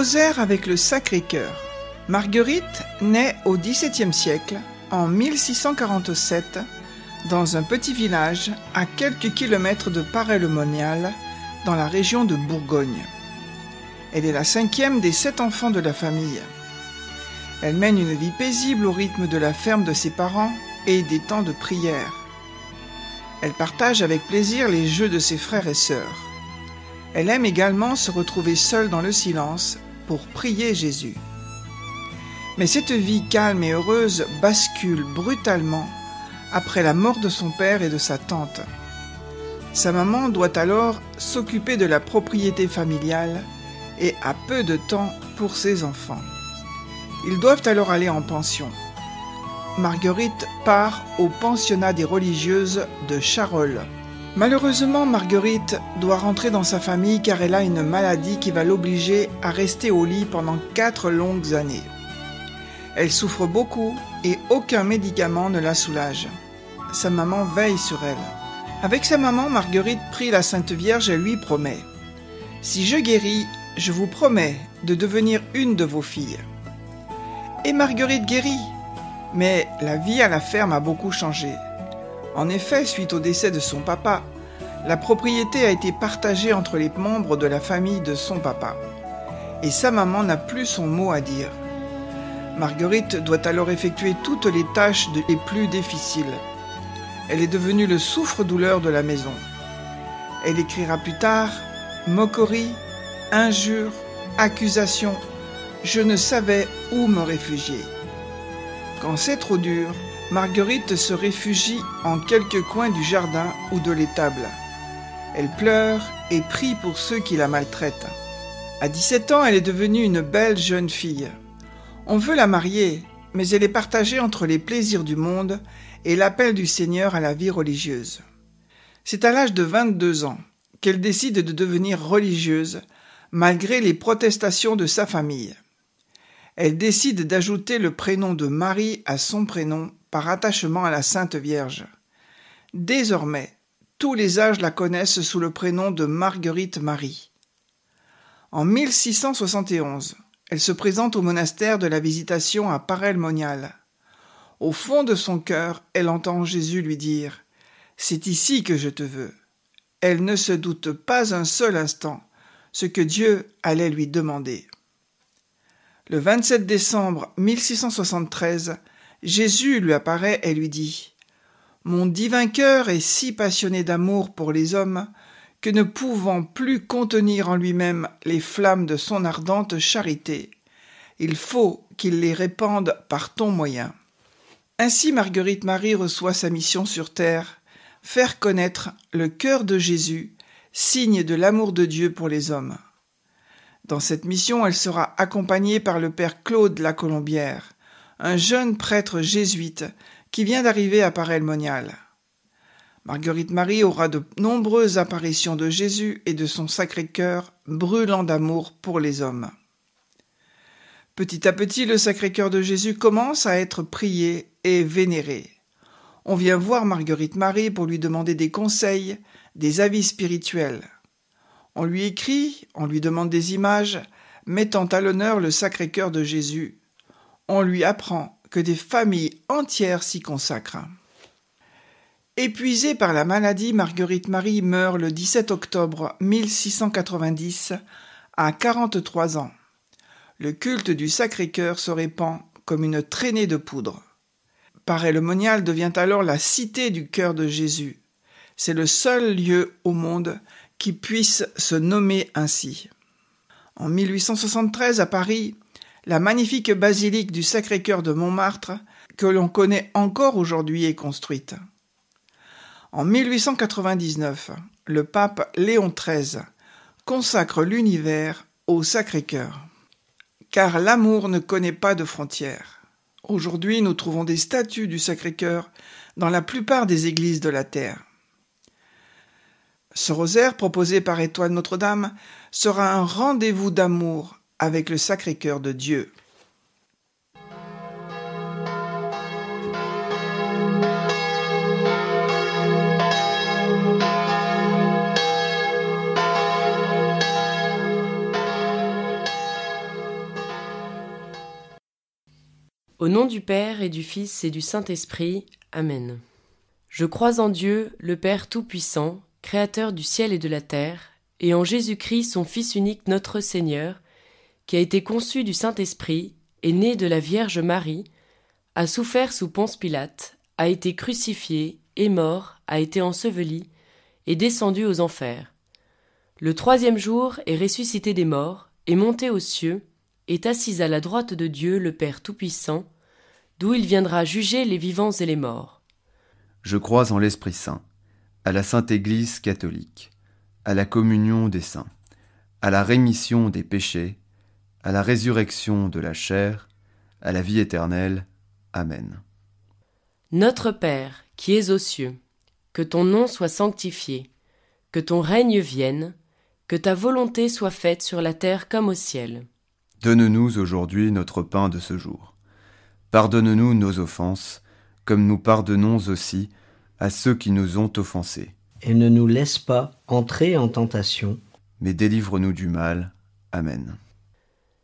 Rosaire avec le Sacré-Cœur. Marguerite naît au XVIIe siècle, en 1647, dans un petit village à quelques kilomètres de Paray-le-Monial, dans la région de Bourgogne. Elle est la 5e des 7 enfants de la famille. Elle mène une vie paisible au rythme de la ferme de ses parents et des temps de prière. Elle partage avec plaisir les jeux de ses frères et sœurs. Elle aime également se retrouver seule dans le silence pour prier Jésus. Mais cette vie calme et heureuse bascule brutalement après la mort de son père et de sa tante. Sa maman doit alors s'occuper de la propriété familiale et a peu de temps pour ses enfants. Ils doivent alors aller en pension. Marguerite part au pensionnat des religieuses de Charolles. Malheureusement, Marguerite doit rentrer dans sa famille car elle a une maladie qui va l'obliger à rester au lit pendant 4 longues années. Elle souffre beaucoup et aucun médicament ne la soulage. Sa maman veille sur elle. Avec sa maman, Marguerite prie la Sainte Vierge et lui promet « Si je guéris, je vous promets de devenir une de vos filles. » Et Marguerite guérit. Mais la vie à la ferme a beaucoup changé. En effet, suite au décès de son papa, la propriété a été partagée entre les membres de la famille de son papa. Et sa maman n'a plus son mot à dire. Marguerite doit alors effectuer toutes les tâches les plus difficiles. Elle est devenue le souffre-douleur de la maison. Elle écrira plus tard « Moqueries, injures, accusations, je ne savais où me réfugier. » Quand c'est trop dur, Marguerite se réfugie en quelques coins du jardin ou de l'étable. Elle pleure et prie pour ceux qui la maltraitent. À 17 ans, elle est devenue une belle jeune fille. On veut la marier, mais elle est partagée entre les plaisirs du monde et l'appel du Seigneur à la vie religieuse. C'est à l'âge de 22 ans qu'elle décide de devenir religieuse, malgré les protestations de sa famille. Elle décide d'ajouter le prénom de Marie à son prénom par attachement à la Sainte Vierge. Désormais, tous les âges la connaissent sous le prénom de Marguerite Marie. En 1671, elle se présente au monastère de la Visitation à Paray-le-Monial. Au fond de son cœur, elle entend Jésus lui dire « C'est ici que je te veux ». Elle ne se doute pas un seul instant ce que Dieu allait lui demander. Le 27 décembre 1673, Jésus lui apparaît et lui dit « Mon divin cœur est si passionné d'amour pour les hommes que ne pouvant plus contenir en lui-même les flammes de son ardente charité, il faut qu'il les répande par ton moyen. » Ainsi Marguerite Marie reçoit sa mission sur terre, faire connaître le cœur de Jésus, signe de l'amour de Dieu pour les hommes. Dans cette mission, elle sera accompagnée par le père Claude la Colombière, un jeune prêtre jésuite qui vient d'arriver à Paray-le-Monial. Marguerite Marie aura de nombreuses apparitions de Jésus et de son Sacré-Cœur brûlant d'amour pour les hommes. Petit à petit, le Sacré-Cœur de Jésus commence à être prié et vénéré. On vient voir Marguerite Marie pour lui demander des conseils, des avis spirituels. On lui écrit, on lui demande des images, mettant à l'honneur le Sacré-Cœur de Jésus. On lui apprend que des familles entières s'y consacrent. Épuisée par la maladie, Marguerite Marie meurt le 17 octobre 1690 à 43 ans. Le culte du Sacré-Cœur se répand comme une traînée de poudre. Paray-le-Monial devient alors la cité du cœur de Jésus. C'est le seul lieu au monde qui puisse se nommer ainsi. En 1873, à Paris, la magnifique basilique du Sacré-Cœur de Montmartre, que l'on connaît encore aujourd'hui, est construite. En 1899, le pape Léon XIII consacre l'univers au Sacré-Cœur. Car l'amour ne connaît pas de frontières. Aujourd'hui, nous trouvons des statues du Sacré-Cœur dans la plupart des églises de la terre. Ce rosaire, proposé par Étoile Notre-Dame, sera un rendez-vous d'amour avec le Sacré-Cœur de Dieu. Au nom du Père et du Fils et du Saint-Esprit. Amen. Je crois en Dieu, le Père Tout-Puissant, Créateur du ciel et de la terre, et en Jésus-Christ, son Fils unique, notre Seigneur, qui a été conçu du Saint-Esprit, est né de la Vierge Marie, a souffert sous Ponce Pilate, a été crucifié, est mort, a été enseveli, est descendu aux enfers. Le troisième jour est ressuscité des morts, est monté aux cieux, est assis à la droite de Dieu, le Père Tout-Puissant, d'où il viendra juger les vivants et les morts. Je crois en l'Esprit Saint, à la Sainte Église catholique, à la communion des saints, à la rémission des péchés, à la résurrection de la chair, à la vie éternelle. Amen. Notre Père, qui es aux cieux, que ton nom soit sanctifié, que ton règne vienne, que ta volonté soit faite sur la terre comme au ciel. Donne-nous aujourd'hui notre pain de ce jour. Pardonne-nous nos offenses, comme nous pardonnons aussi à ceux qui nous ont offensés. Et ne nous laisse pas entrer en tentation, mais délivre-nous du mal. Amen.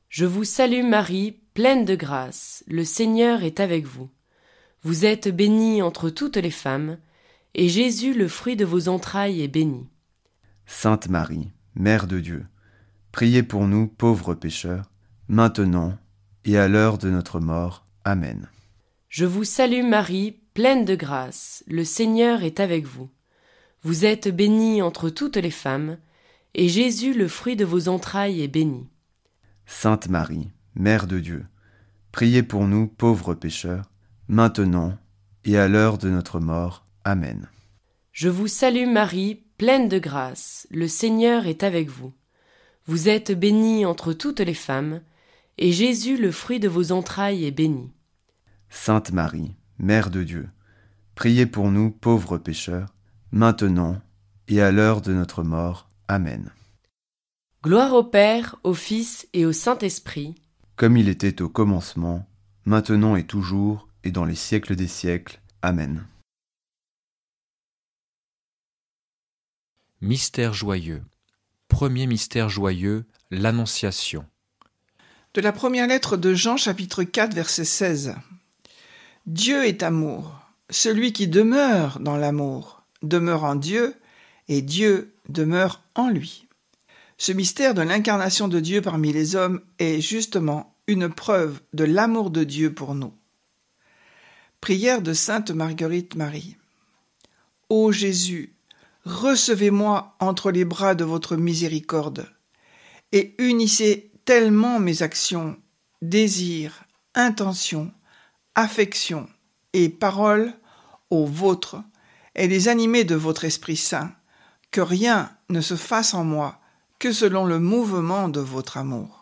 Je vous salue Marie, pleine de grâce, le Seigneur est avec vous. Vous êtes bénie entre toutes les femmes, et Jésus, le fruit de vos entrailles, est béni. Sainte Marie, Mère de Dieu, priez pour nous pauvres pécheurs, maintenant et à l'heure de notre mort. Amen. Je vous salue Marie, pleine de grâce, le Seigneur est avec vous. Vous êtes bénie entre toutes les femmes, et Jésus, le fruit de vos entrailles, est béni. Sainte Marie, Mère de Dieu, priez pour nous pauvres pécheurs, maintenant et à l'heure de notre mort. Amen. Je vous salue Marie, pleine de grâce, le Seigneur est avec vous. Vous êtes bénie entre toutes les femmes, et Jésus, le fruit de vos entrailles, est béni. Sainte Marie, Mère de Dieu, priez pour nous pauvres pécheurs, maintenant et à l'heure de notre mort. Amen. Gloire au Père, au Fils et au Saint-Esprit, comme il était au commencement, maintenant et toujours, et dans les siècles des siècles. Amen. Mystère joyeux. Premier mystère joyeux, l'Annonciation. De la première lettre de Jean, chapitre 4, verset 16. Dieu est amour. Celui qui demeure dans l'amour demeure en Dieu, et Dieu demeure en lui. Ce mystère de l'incarnation de Dieu parmi les hommes est justement une preuve de l'amour de Dieu pour nous. Prière de Sainte Marguerite Marie. Ô Jésus, recevez-moi entre les bras de votre miséricorde et unissez tellement mes actions, désirs, intentions, affections et paroles aux vôtres et les animer de votre Esprit Saint, que rien ne se fasse en moi que selon le mouvement de votre amour.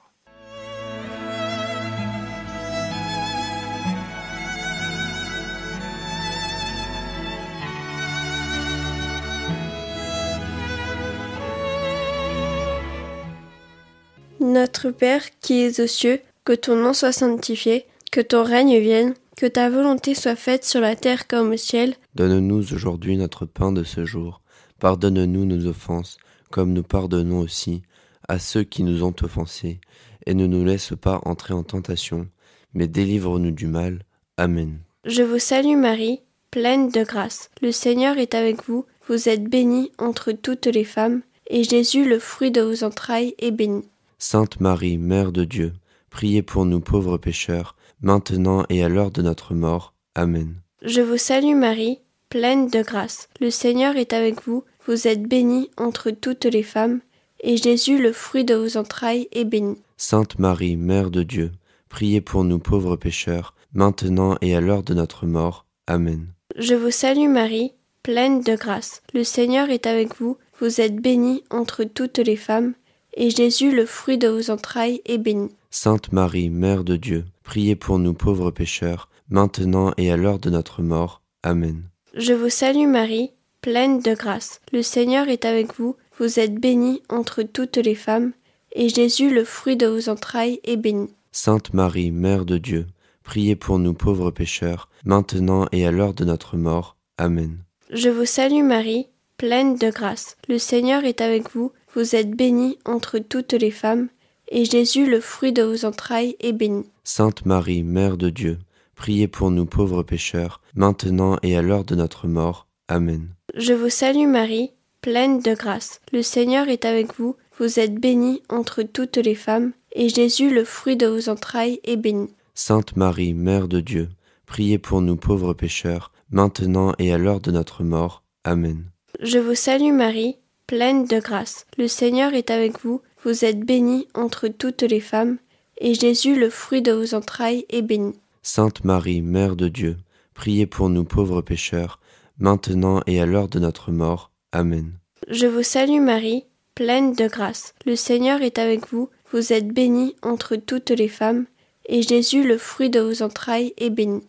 Notre Père qui es aux cieux, que ton nom soit sanctifié, que ton règne vienne, que ta volonté soit faite sur la terre comme au ciel. Donne-nous aujourd'hui notre pain de ce jour. Pardonne-nous nos offenses, comme nous pardonnons aussi à ceux qui nous ont offensés. Et ne nous laisse pas entrer en tentation, mais délivre-nous du mal. Amen. Je vous salue Marie, pleine de grâce. Le Seigneur est avec vous. Vous êtes bénie entre toutes les femmes, et Jésus, le fruit de vos entrailles, est béni. Sainte Marie, Mère de Dieu, priez pour nous pauvres pécheurs, maintenant et à l'heure de notre mort. Amen. Je vous salue Marie, pleine de grâce. Le Seigneur est avec vous. Vous êtes bénie entre toutes les femmes, et Jésus, le fruit de vos entrailles, est béni. Sainte Marie, Mère de Dieu, priez pour nous pauvres pécheurs, maintenant et à l'heure de notre mort. Amen. Je vous salue Marie, pleine de grâce. Le Seigneur est avec vous. Vous êtes bénie entre toutes les femmes, et Jésus, le fruit de vos entrailles, est béni. Sainte Marie, Mère de Dieu, priez pour nous pauvres pécheurs, maintenant et à l'heure de notre mort. Amen. Je vous salue Marie, pleine de grâce. Le Seigneur est avec vous. Vous êtes bénie entre toutes les femmes, et Jésus, le fruit de vos entrailles, est béni. Sainte Marie, Mère de Dieu, priez pour nous pauvres pécheurs, maintenant et à l'heure de notre mort. Amen. Je vous salue Marie, pleine de grâce. Le Seigneur est avec vous. Vous êtes bénie entre toutes les femmes, et Jésus, le fruit de vos entrailles, est béni. Sainte Marie, Mère de Dieu, priez pour nous pauvres pécheurs, maintenant et à l'heure de notre mort. Amen. Je vous salue Marie, pleine de grâce. Le Seigneur est avec vous. Vous êtes bénie entre toutes les femmes, et Jésus, le fruit de vos entrailles, est béni. Sainte Marie, Mère de Dieu, priez pour nous pauvres pécheurs, maintenant et à l'heure de notre mort. Amen. Je vous salue Marie, pleine de grâce. Le Seigneur est avec vous. Vous êtes bénie entre toutes les femmes, et Jésus, le fruit de vos entrailles, est béni. Sainte Marie, Mère de Dieu, priez pour nous pauvres pécheurs, maintenant et à l'heure de notre mort. Amen. Je vous salue Marie, pleine de grâce. Le Seigneur est avec vous. Vous êtes bénie entre toutes les femmes, et Jésus, le fruit de vos entrailles, est béni.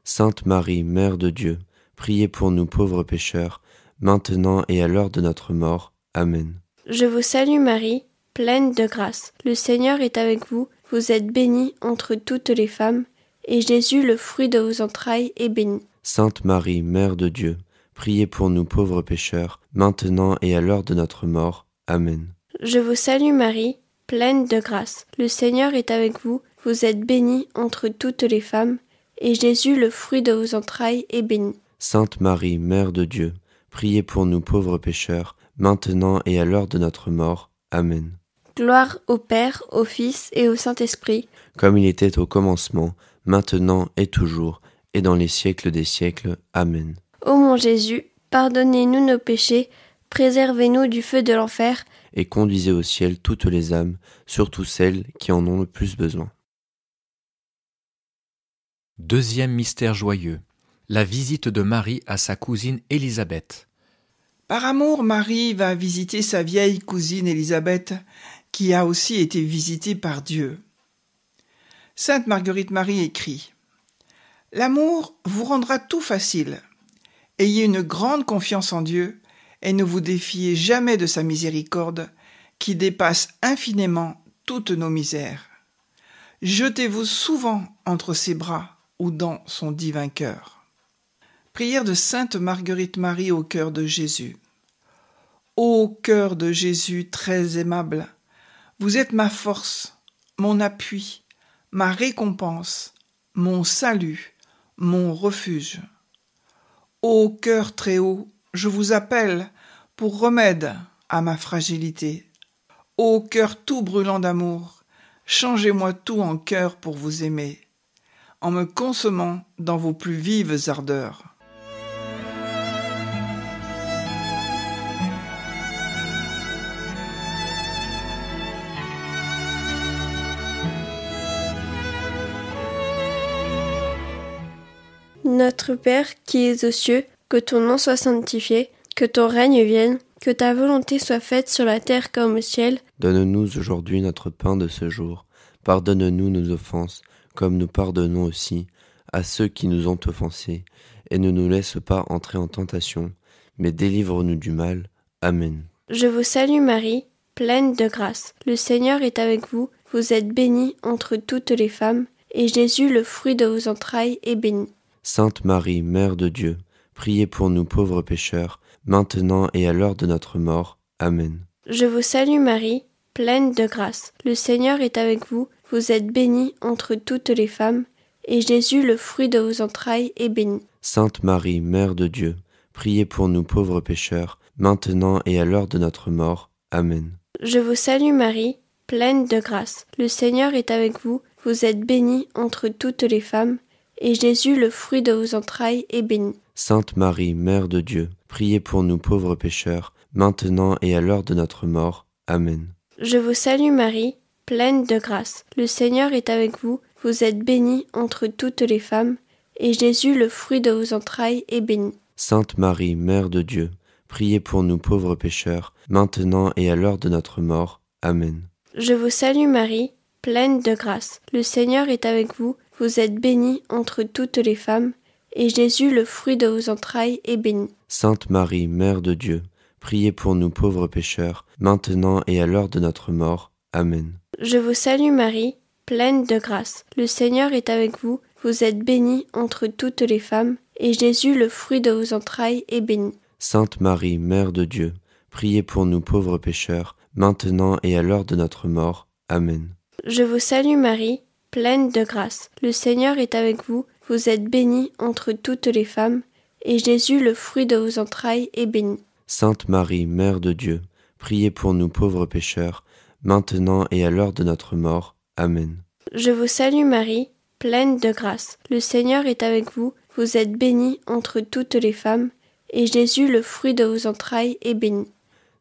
Sainte Marie, Mère de Dieu, priez pour nous pauvres pécheurs, maintenant et à l'heure de notre mort. Amen. Je vous salue Marie, pleine de grâce. Le Seigneur est avec vous. Vous êtes bénie entre toutes les femmes, et Jésus, le fruit de vos entrailles, est béni. Sainte Marie, Mère de Dieu, priez pour nous pauvres pécheurs, maintenant et à l'heure de notre mort. Amen. Je vous salue Marie, pleine de grâce. Le Seigneur est avec vous. Vous êtes bénie entre toutes les femmes, et Jésus, le fruit de vos entrailles, est béni. Sainte Marie, Mère de Dieu, priez pour nous pauvres pécheurs, maintenant et à l'heure de notre mort. Amen. Gloire au Père, au Fils et au Saint-Esprit, comme il était au commencement, maintenant et toujours, et dans les siècles des siècles. Amen. Ô mon Jésus, pardonnez-nous nos péchés, préservez-nous du feu de l'enfer, et conduisez au ciel toutes les âmes, surtout celles qui en ont le plus besoin. Deuxième mystère joyeux, la visite de Marie à sa cousine Élisabeth. Par amour, Marie va visiter sa vieille cousine Élisabeth, qui a aussi été visitée par Dieu. Sainte Marguerite Marie écrit : « L'amour vous rendra tout facile. Ayez une grande confiance en Dieu et ne vous défiez jamais de sa miséricorde qui dépasse infiniment toutes nos misères. Jetez-vous souvent entre ses bras ou dans son divin cœur. » Prière de Sainte Marguerite Marie au cœur de Jésus. Ô cœur de Jésus très aimable, vous êtes ma force, mon appui, ma récompense, mon salut, mon refuge. Ô cœur très haut, je vous appelle pour remède à ma fragilité. Ô cœur tout brûlant d'amour, changez-moi tout en cœur pour vous aimer, en me consommant dans vos plus vives ardeurs. Notre Père qui es aux cieux, que ton nom soit sanctifié, que ton règne vienne, que ta volonté soit faite sur la terre comme au ciel. Donne-nous aujourd'hui notre pain de ce jour. Pardonne-nous nos offenses, comme nous pardonnons aussi à ceux qui nous ont offensés. Et ne nous laisse pas entrer en tentation, mais délivre-nous du mal. Amen. Je vous salue Marie, pleine de grâce. Le Seigneur est avec vous. Vous êtes bénie entre toutes les femmes, et Jésus, le fruit de vos entrailles, est béni. Sainte Marie, Mère de Dieu, priez pour nous pauvres pécheurs, maintenant et à l'heure de notre mort. Amen. Je vous salue Marie, pleine de grâce. Le Seigneur est avec vous. Vous êtes bénie entre toutes les femmes, et Jésus, le fruit de vos entrailles, est béni. Sainte Marie, Mère de Dieu, priez pour nous pauvres pécheurs, maintenant et à l'heure de notre mort. Amen. Je vous salue Marie, pleine de grâce. Le Seigneur est avec vous. Vous êtes bénie entre toutes les femmes, et Jésus, le fruit de vos entrailles, est béni. Sainte Marie, Mère de Dieu, priez pour nous pauvres pécheurs, maintenant et à l'heure de notre mort. Amen. Je vous salue Marie, pleine de grâce. Le Seigneur est avec vous. Vous êtes bénie entre toutes les femmes, et Jésus, le fruit de vos entrailles, est béni. Sainte Marie, Mère de Dieu, priez pour nous pauvres pécheurs, maintenant et à l'heure de notre mort. Amen. Je vous salue Marie, pleine de grâce. Le Seigneur est avec vous. Vous êtes bénie entre toutes les femmes, et Jésus, le fruit de vos entrailles, est béni. Sainte Marie, Mère de Dieu, priez pour nous pauvres pécheurs, maintenant et à l'heure de notre mort. Amen. Je vous salue Marie, pleine de grâce. Le Seigneur est avec vous. Vous êtes bénie entre toutes les femmes, et Jésus, le fruit de vos entrailles, est béni. Sainte Marie, Mère de Dieu, priez pour nous pauvres pécheurs, maintenant et à l'heure de notre mort. Amen. Je vous salue Marie, pleine de grâce. Le Seigneur est avec vous. vous êtes bénie entre toutes les femmes, et Jésus, le fruit de vos entrailles, est béni. Sainte Marie, Mère de Dieu, priez pour nous pauvres pécheurs, maintenant et à l'heure de notre mort. Amen. Je vous salue Marie, pleine de grâce. Le Seigneur est avec vous, vous êtes bénie entre toutes les femmes, et Jésus, le fruit de vos entrailles, est béni.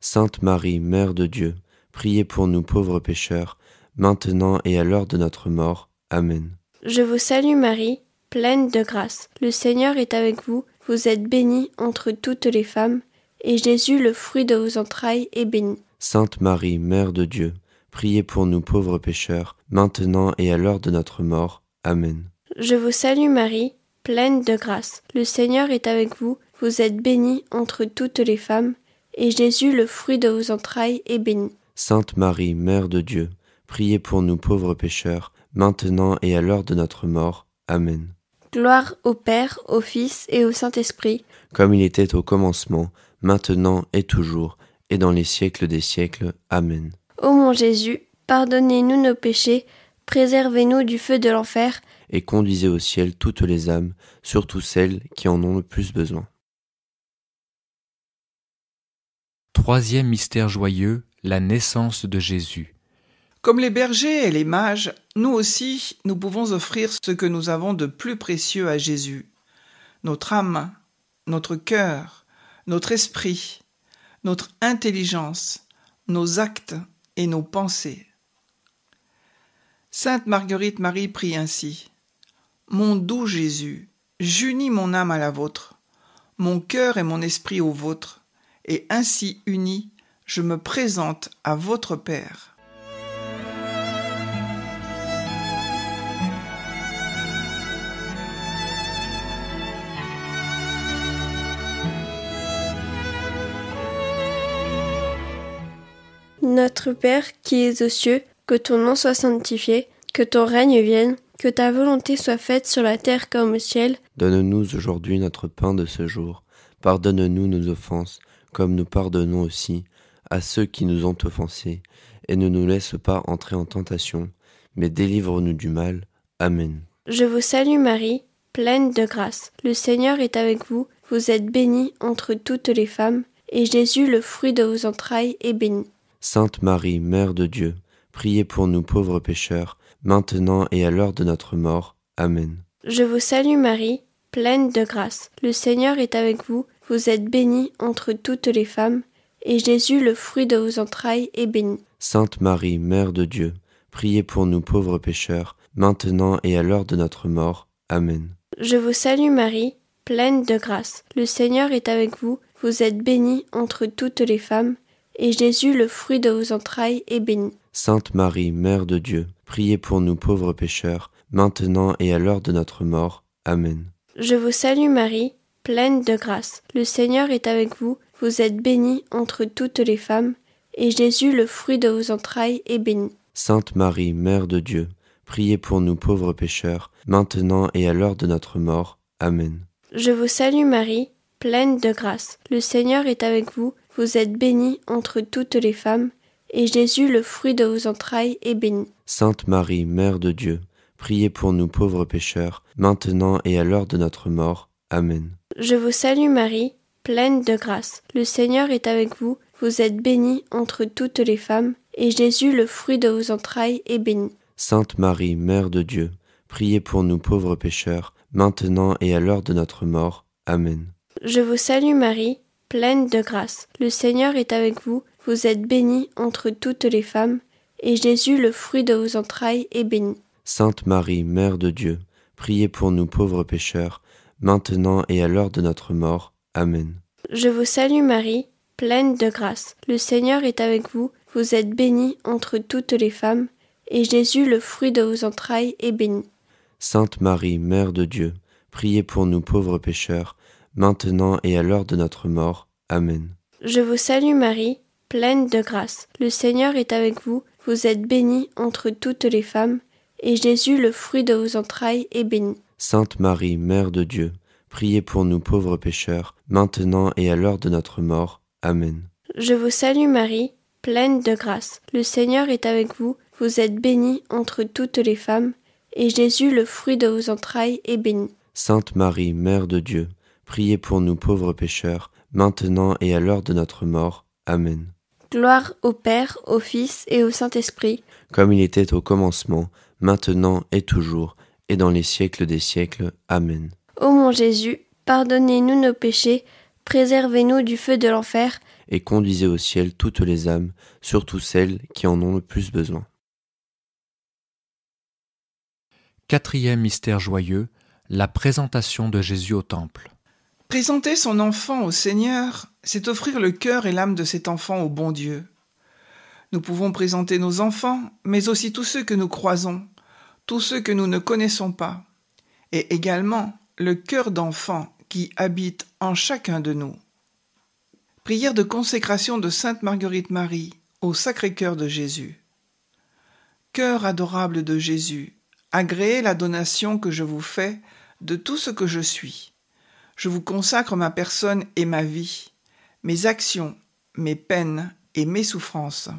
Sainte Marie, Mère de Dieu, priez pour nous pauvres pécheurs, maintenant et à l'heure de notre mort. Amen. Je vous salue Marie, pleine de grâce. Le Seigneur est avec vous, vous êtes bénie entre toutes les femmes, et Jésus, le fruit de vos entrailles, est béni. Sainte Marie, Mère de Dieu, priez pour nous pauvres pécheurs, maintenant et à l'heure de notre mort. Amen. Je vous salue Marie, pleine de grâce. Le Seigneur est avec vous, vous êtes bénie entre toutes les femmes, et Jésus, le fruit de vos entrailles, est béni. Sainte Marie, Mère de Dieu, priez pour nous pauvres pécheurs, maintenant et à l'heure de notre mort. Amen. Gloire au Père, au Fils et au Saint-Esprit, comme il était au commencement, maintenant et toujours, et dans les siècles des siècles. Amen. Ô mon Jésus, pardonnez-nous nos péchés, préservez-nous du feu de l'enfer, et conduisez au ciel toutes les âmes, surtout celles qui en ont le plus besoin. Troisième mystère joyeux, la naissance de Jésus. Comme les bergers et les mages, nous aussi, nous pouvons offrir ce que nous avons de plus précieux à Jésus. Notre âme, notre cœur, notre esprit, notre intelligence, nos actes et nos pensées. Sainte Marguerite Marie prie ainsi. Mon doux Jésus, j'unis mon âme à la vôtre, mon cœur et mon esprit au vôtre, et ainsi unis, je me présente à votre Père. Notre Père qui es aux cieux, que ton nom soit sanctifié, que ton règne vienne, que ta volonté soit faite sur la terre comme au ciel. Donne-nous aujourd'hui notre pain de ce jour. Pardonne-nous nos offenses, comme nous pardonnons aussi à ceux qui nous ont offensés. Et ne nous laisse pas entrer en tentation, mais délivre-nous du mal. Amen. Je vous salue Marie, pleine de grâce. Le Seigneur est avec vous, vous êtes bénie entre toutes les femmes, et Jésus, le fruit de vos entrailles, est béni. Sainte Marie, Mère de Dieu, priez pour nous pauvres pécheurs, maintenant et à l'heure de notre mort. Amen. Je vous salue Marie, pleine de grâce. Le Seigneur est avec vous, vous êtes bénie entre toutes les femmes, et Jésus, le fruit de vos entrailles, est béni. Sainte Marie, Mère de Dieu, priez pour nous pauvres pécheurs, maintenant et à l'heure de notre mort. Amen. Je vous salue Marie, pleine de grâce. Le Seigneur est avec vous, vous êtes bénie entre toutes les femmes, et Jésus, le fruit de vos entrailles, est béni. Sainte Marie, Mère de Dieu, priez pour nous pauvres pécheurs, maintenant et à l'heure de notre mort. Amen. Je vous salue Marie, pleine de grâce. Le Seigneur est avec vous, vous êtes bénie entre toutes les femmes, et Jésus, le fruit de vos entrailles, est béni. Sainte Marie, Mère de Dieu, priez pour nous pauvres pécheurs, maintenant et à l'heure de notre mort. Amen. Je vous salue Marie, pleine de grâce. Le Seigneur est avec vous, vous êtes bénie entre toutes les femmes, et Jésus, le fruit de vos entrailles, est béni. Sainte Marie, Mère de Dieu, priez pour nous pauvres pécheurs, maintenant et à l'heure de notre mort. Amen. Je vous salue Marie, pleine de grâce. Le Seigneur est avec vous, vous êtes bénie entre toutes les femmes, et Jésus, le fruit de vos entrailles, est béni. Sainte Marie, Mère de Dieu, priez pour nous pauvres pécheurs, maintenant et à l'heure de notre mort. Amen. Je vous salue Marie, pleine de grâce. Le Seigneur est avec vous, vous êtes bénie entre toutes les femmes, et Jésus, le fruit de vos entrailles, est béni. Sainte Marie, Mère de Dieu, priez pour nous pauvres pécheurs, maintenant et à l'heure de notre mort. Amen. Je vous salue Marie, pleine de grâce. Le Seigneur est avec vous, vous êtes bénie entre toutes les femmes, et Jésus, le fruit de vos entrailles, est béni. Sainte Marie, Mère de Dieu, priez pour nous pauvres pécheurs, maintenant et à l'heure de notre mort. Amen. Je vous salue Marie, pleine de grâce. Le Seigneur est avec vous, vous êtes bénie entre toutes les femmes, et Jésus, le fruit de vos entrailles, est béni. Sainte Marie, Mère de Dieu, priez pour nous pauvres pécheurs, maintenant et à l'heure de notre mort. Amen. Je vous salue Marie, pleine de grâce. Le Seigneur est avec vous, vous êtes bénie entre toutes les femmes, et Jésus, le fruit de vos entrailles, est béni. Sainte Marie, Mère de Dieu, priez pour nous pauvres pécheurs, maintenant et à l'heure de notre mort. Amen. Gloire au Père, au Fils et au Saint-Esprit, comme il était au commencement, maintenant et toujours, et dans les siècles des siècles. Amen. Ô mon Jésus, pardonnez-nous nos péchés, préservez-nous du feu de l'enfer, et conduisez au ciel toutes les âmes, surtout celles qui en ont le plus besoin. Quatrième mystère joyeux, la présentation de Jésus au temple. Présenter son enfant au Seigneur, c'est offrir le cœur et l'âme de cet enfant au bon Dieu. Nous pouvons présenter nos enfants, mais aussi tous ceux que nous croisons, tous ceux que nous ne connaissons pas, et également le cœur d'enfant qui habite en chacun de nous. Prière de consécration de Sainte Marguerite Marie au Sacré-Cœur de Jésus. Cœur adorable de Jésus, agréez la donation que je vous fais de tout ce que je suis. Je vous consacre ma personne et ma vie, mes actions, mes peines et mes souffrances.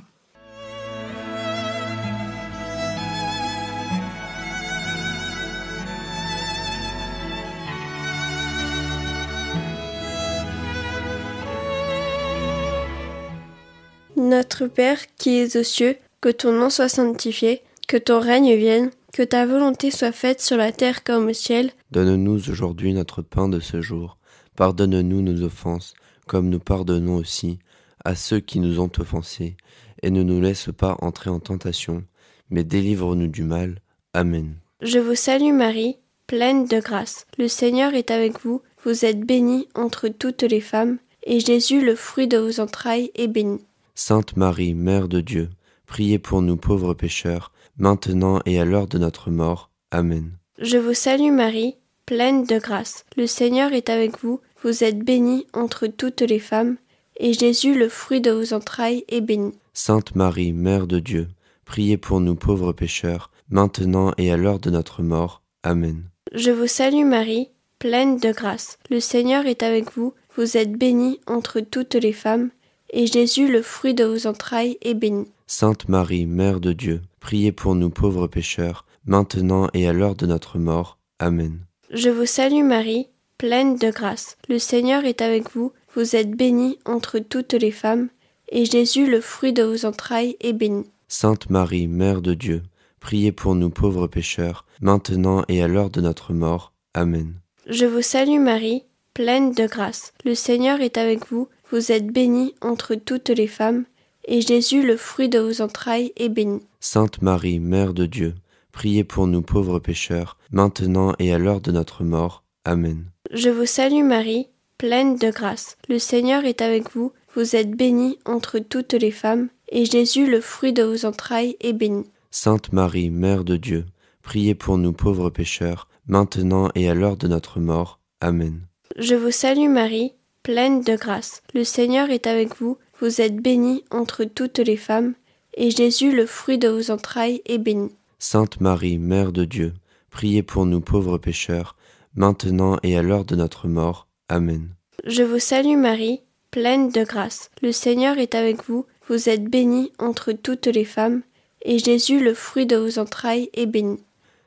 Notre Père qui es aux cieux, que ton nom soit sanctifié, que ton règne vienne, que ta volonté soit faite sur la terre comme au ciel. Donne-nous aujourd'hui notre pain de ce jour. Pardonne-nous nos offenses, comme nous pardonnons aussi à ceux qui nous ont offensés. Et ne nous laisse pas entrer en tentation, mais délivre-nous du mal. Amen. Je vous salue Marie, pleine de grâce. Le Seigneur est avec vous. Vous êtes bénie entre toutes les femmes, et Jésus, le fruit de vos entrailles, est béni. Sainte Marie, Mère de Dieu, priez pour nous pauvres pécheurs, maintenant et à l'heure de notre mort. Amen. Je vous salue Marie, pleine de grâce. Le Seigneur est avec vous. Vous êtes bénie entre toutes les femmes, et Jésus, le fruit de vos entrailles, est béni. Sainte Marie, Mère de Dieu, priez pour nous pauvres pécheurs, maintenant et à l'heure de notre mort. Amen. Je vous salue Marie, pleine de grâce. Le Seigneur est avec vous. Vous êtes bénie entre toutes les femmes, et Jésus, le fruit de vos entrailles, est béni. Sainte Marie, Mère de Dieu, priez pour nous pauvres pécheurs, maintenant et à l'heure de notre mort. Amen. Je vous salue Marie, pleine de grâce. Le Seigneur est avec vous. Vous êtes bénie entre toutes les femmes, et Jésus, le fruit de vos entrailles, est béni. Sainte Marie, Mère de Dieu, priez pour nous pauvres pécheurs, maintenant et à l'heure de notre mort. Amen. Je vous salue Marie, pleine de grâce. Le Seigneur est avec vous. Vous êtes bénie entre toutes les femmes, et Jésus, le fruit de vos entrailles, est béni. Sainte Marie, Mère de Dieu, priez pour nous pauvres pécheurs, maintenant et à l'heure de notre mort. Amen. Je vous salue Marie, pleine de grâce. Le Seigneur est avec vous. Vous êtes bénie entre toutes les femmes, et Jésus, le fruit de vos entrailles, est béni. Sainte Marie, Mère de Dieu, priez pour nous pauvres pécheurs, maintenant et à l'heure de notre mort. Amen. Je vous salue Marie, pleine de grâce. Le Seigneur est avec vous. Vous êtes bénie entre toutes les femmes, et Jésus, le fruit de vos entrailles, est béni. Sainte Marie, Mère de Dieu, priez pour nous pauvres pécheurs, maintenant et à l'heure de notre mort. Amen. Je vous salue Marie, pleine de grâce. Le Seigneur est avec vous. Vous êtes bénie entre toutes les femmes, et Jésus, le fruit de vos entrailles, est béni.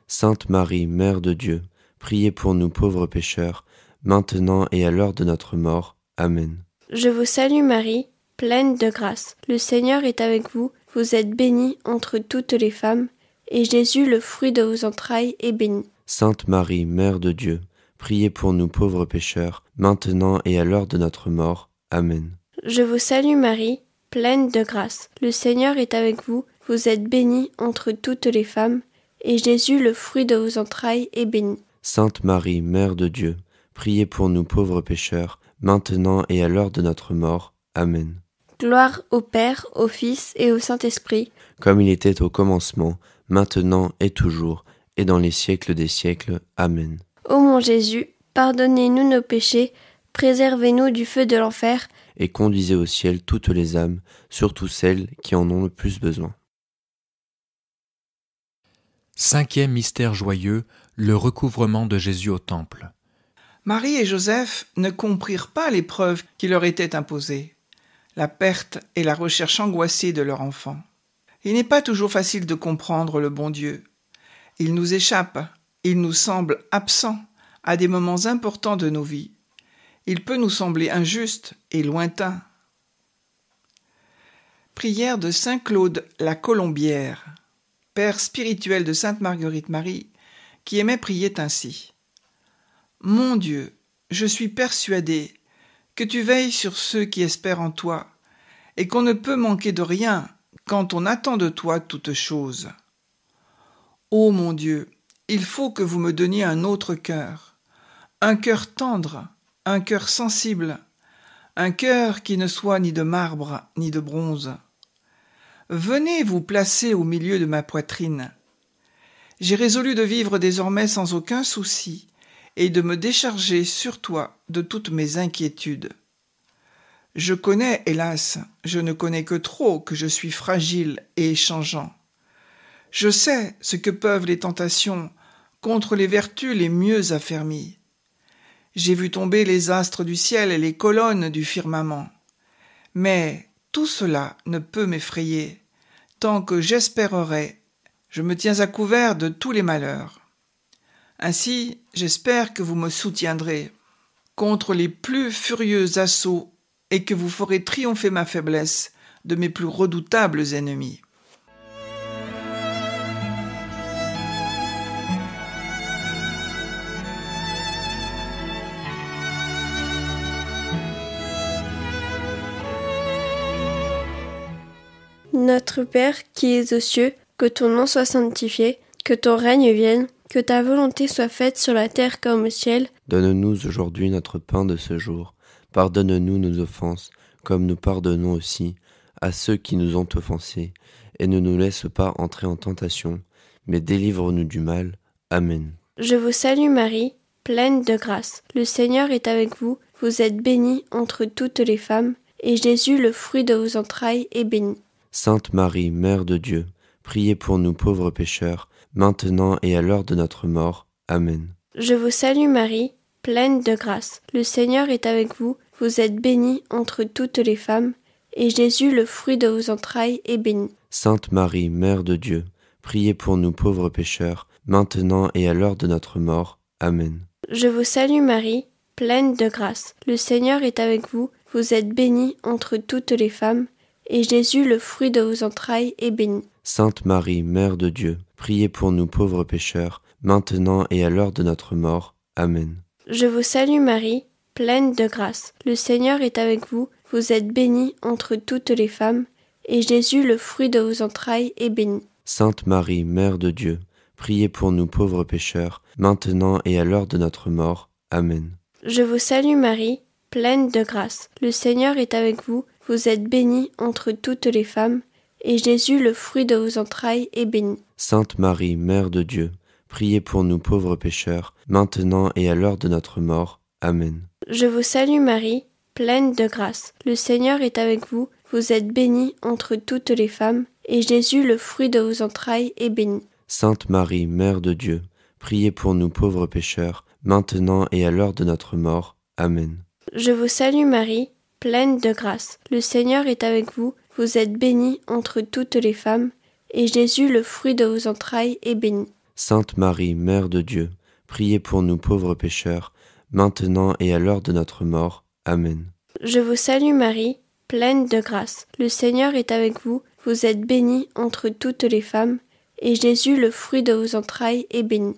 Sainte Marie, Mère de Dieu, priez pour nous pauvres pécheurs, maintenant et à l'heure de notre mort. Amen. Je vous salue Marie, pleine de grâce. Le Seigneur est avec vous. Vous êtes bénie entre toutes les femmes, et Jésus, le fruit de vos entrailles, est béni. Sainte Marie, Mère de Dieu, priez pour nous pauvres pécheurs, maintenant et à l'heure de notre mort. Amen. Je vous salue Marie, pleine de grâce. Le Seigneur est avec vous. Vous êtes bénie entre toutes les femmes, et Jésus, le fruit de vos entrailles, est béni. Sainte Marie, Mère de Dieu, priez pour nous pauvres pécheurs, maintenant et à l'heure de notre mort. Amen. Gloire au Père, au Fils et au Saint-Esprit, comme il était au commencement, maintenant et toujours, et dans les siècles des siècles. Amen. Ô mon Jésus, pardonnez-nous nos péchés, préservez-nous du feu de l'enfer, et conduisez au ciel toutes les âmes, surtout celles qui en ont le plus besoin. Cinquième mystère joyeux, le recouvrement de Jésus au temple. Marie et Joseph ne comprirent pas l'épreuve qui leur était imposée, la perte et la recherche angoissée de leur enfant. Il n'est pas toujours facile de comprendre le bon Dieu. Il nous échappe, il nous semble absent, à des moments importants de nos vies, il peut nous sembler injuste et lointain. Prière de saint Claude la Colombière, père spirituel de sainte Marguerite Marie, qui aimait prier ainsi. Mon Dieu, je suis persuadé que tu veilles sur ceux qui espèrent en toi, et qu'on ne peut manquer de rien quand on attend de toi toute chose. Ô mon Dieu, il faut que vous me donniez un autre cœur, un cœur tendre, un cœur sensible, un cœur qui ne soit ni de marbre ni de bronze. Venez vous placer au milieu de ma poitrine. J'ai résolu de vivre désormais sans aucun souci et de me décharger sur toi de toutes mes inquiétudes. Je connais, hélas, je ne connais que trop que je suis fragile et changeant. Je sais ce que peuvent les tentations contre les vertus les mieux affermies. J'ai vu tomber les astres du ciel et les colonnes du firmament. Mais tout cela ne peut m'effrayer, tant que j'espérerai, je me tiens à couvert de tous les malheurs. Ainsi, j'espère que vous me soutiendrez contre les plus furieux assauts et que vous ferez triompher ma faiblesse de mes plus redoutables ennemis. Notre Père qui es aux cieux, que ton nom soit sanctifié, que ton règne vienne, que ta volonté soit faite sur la terre comme au ciel. Donne-nous aujourd'hui notre pain de ce jour. Pardonne-nous nos offenses, comme nous pardonnons aussi à ceux qui nous ont offensés. Et ne nous laisse pas entrer en tentation, mais délivre-nous du mal. Amen. Je vous salue Marie, pleine de grâce. Le Seigneur est avec vous. Vous êtes bénie entre toutes les femmes, et Jésus, le fruit de vos entrailles, est béni. Sainte Marie, Mère de Dieu, priez pour nous pauvres pécheurs, maintenant et à l'heure de notre mort. Amen. Je vous salue Marie, pleine de grâce. Le Seigneur est avec vous. Vous êtes bénie entre toutes les femmes, et Jésus, le fruit de vos entrailles, est béni. Sainte Marie, Mère de Dieu, priez pour nous pauvres pécheurs, maintenant et à l'heure de notre mort. Amen. Je vous salue Marie, pleine de grâce. Le Seigneur est avec vous. Vous êtes bénie entre toutes les femmes, et Jésus, le fruit de vos entrailles, est béni. Sainte Marie, Mère de Dieu, priez pour nous pauvres pécheurs, maintenant et à l'heure de notre mort. Amen. Je vous salue Marie, pleine de grâce. Le Seigneur est avec vous. Vous êtes bénie entre toutes les femmes, et Jésus, le fruit de vos entrailles, est béni. Sainte Marie, Mère de Dieu, priez pour nous pauvres pécheurs, maintenant et à l'heure de notre mort. Amen. Je vous salue Marie, pleine de grâce. Le Seigneur est avec vous. Vous êtes bénie entre toutes les femmes, et Jésus, le fruit de vos entrailles, est béni. Sainte Marie, Mère de Dieu, priez pour nous pauvres pécheurs, maintenant et à l'heure de notre mort. Amen. Je vous salue Marie, pleine de grâce. Le Seigneur est avec vous. Vous êtes bénie entre toutes les femmes, et Jésus, le fruit de vos entrailles, est béni. Sainte Marie, Mère de Dieu, priez pour nous pauvres pécheurs, maintenant et à l'heure de notre mort. Amen. Je vous salue Marie, pleine de grâce. Le Seigneur est avec vous. Vous êtes bénie entre toutes les femmes, et Jésus, le fruit de vos entrailles, est béni. Sainte Marie, Mère de Dieu, priez pour nous pauvres pécheurs, maintenant et à l'heure de notre mort. Amen. Je vous salue Marie, pleine de grâce. Le Seigneur est avec vous. Vous êtes bénie entre toutes les femmes, et Jésus, le fruit de vos entrailles, est béni.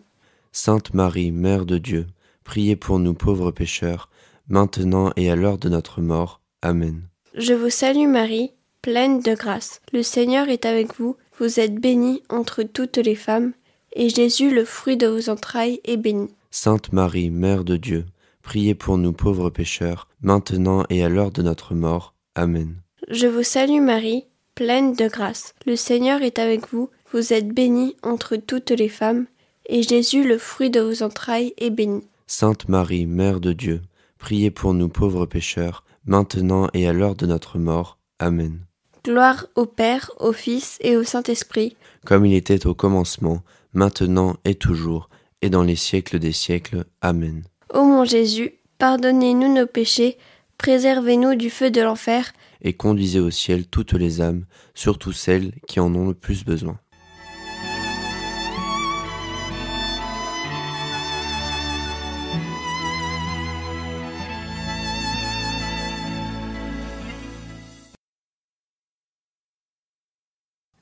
Sainte Marie, Mère de Dieu, priez pour nous pauvres pécheurs, maintenant et à l'heure de notre mort. Amen. Je vous salue Marie, pleine de grâce. Le Seigneur est avec vous. Vous êtes bénie entre toutes les femmes, et Jésus, le fruit de vos entrailles, est béni. Sainte Marie, Mère de Dieu, priez pour nous pauvres pécheurs, maintenant et à l'heure de notre mort. Amen. Je vous salue Marie, pleine de grâce. Le Seigneur est avec vous. Vous êtes bénie entre toutes les femmes, et Jésus, le fruit de vos entrailles, est béni. Sainte Marie, Mère de Dieu, priez pour nous pauvres pécheurs, maintenant et à l'heure de notre mort. Amen. Gloire au Père, au Fils et au Saint-Esprit, comme il était au commencement, maintenant et toujours, et dans les siècles des siècles. Amen. Ô mon Jésus, pardonnez-nous nos péchés, préservez-nous du feu de l'enfer, et conduisez au ciel toutes les âmes, surtout celles qui en ont le plus besoin.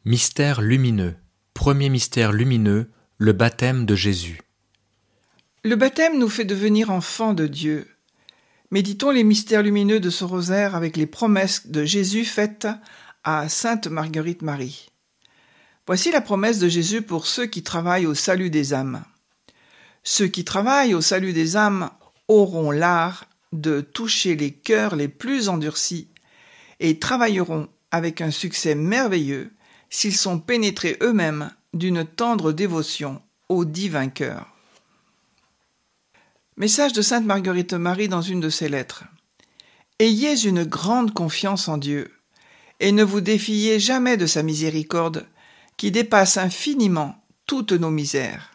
Mystère lumineux. Premier mystère lumineux, le baptême de Jésus. Le baptême nous fait devenir enfants de Dieu. Méditons les mystères lumineux de ce rosaire avec les promesses de Jésus faites à Sainte Marguerite Marie. Voici la promesse de Jésus pour ceux qui travaillent au salut des âmes. Ceux qui travaillent au salut des âmes auront l'art de toucher les cœurs les plus endurcis et travailleront avec un succès merveilleux s'ils sont pénétrés eux-mêmes d'une tendre dévotion au divin cœur. Message de Sainte Marguerite Marie dans une de ses lettres. Ayez une grande confiance en Dieu et ne vous défiez jamais de sa miséricorde qui dépasse infiniment toutes nos misères.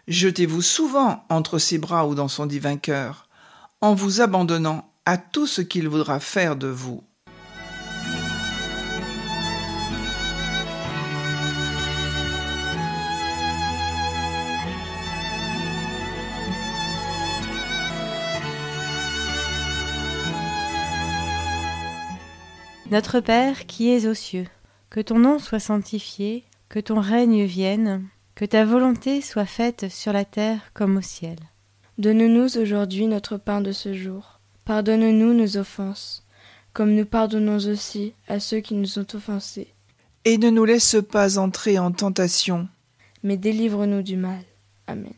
Jetez-vous souvent entre ses bras ou dans son divin cœur, en vous abandonnant à tout ce qu'il voudra faire de vous. Notre Père qui es aux cieux, que ton nom soit sanctifié, que ton règne vienne, que ta volonté soit faite sur la terre comme au ciel. Donne-nous aujourd'hui notre pain de ce jour. Pardonne-nous nos offenses, comme nous pardonnons aussi à ceux qui nous ont offensés. Et ne nous laisse pas entrer en tentation, mais délivre-nous du mal. Amen.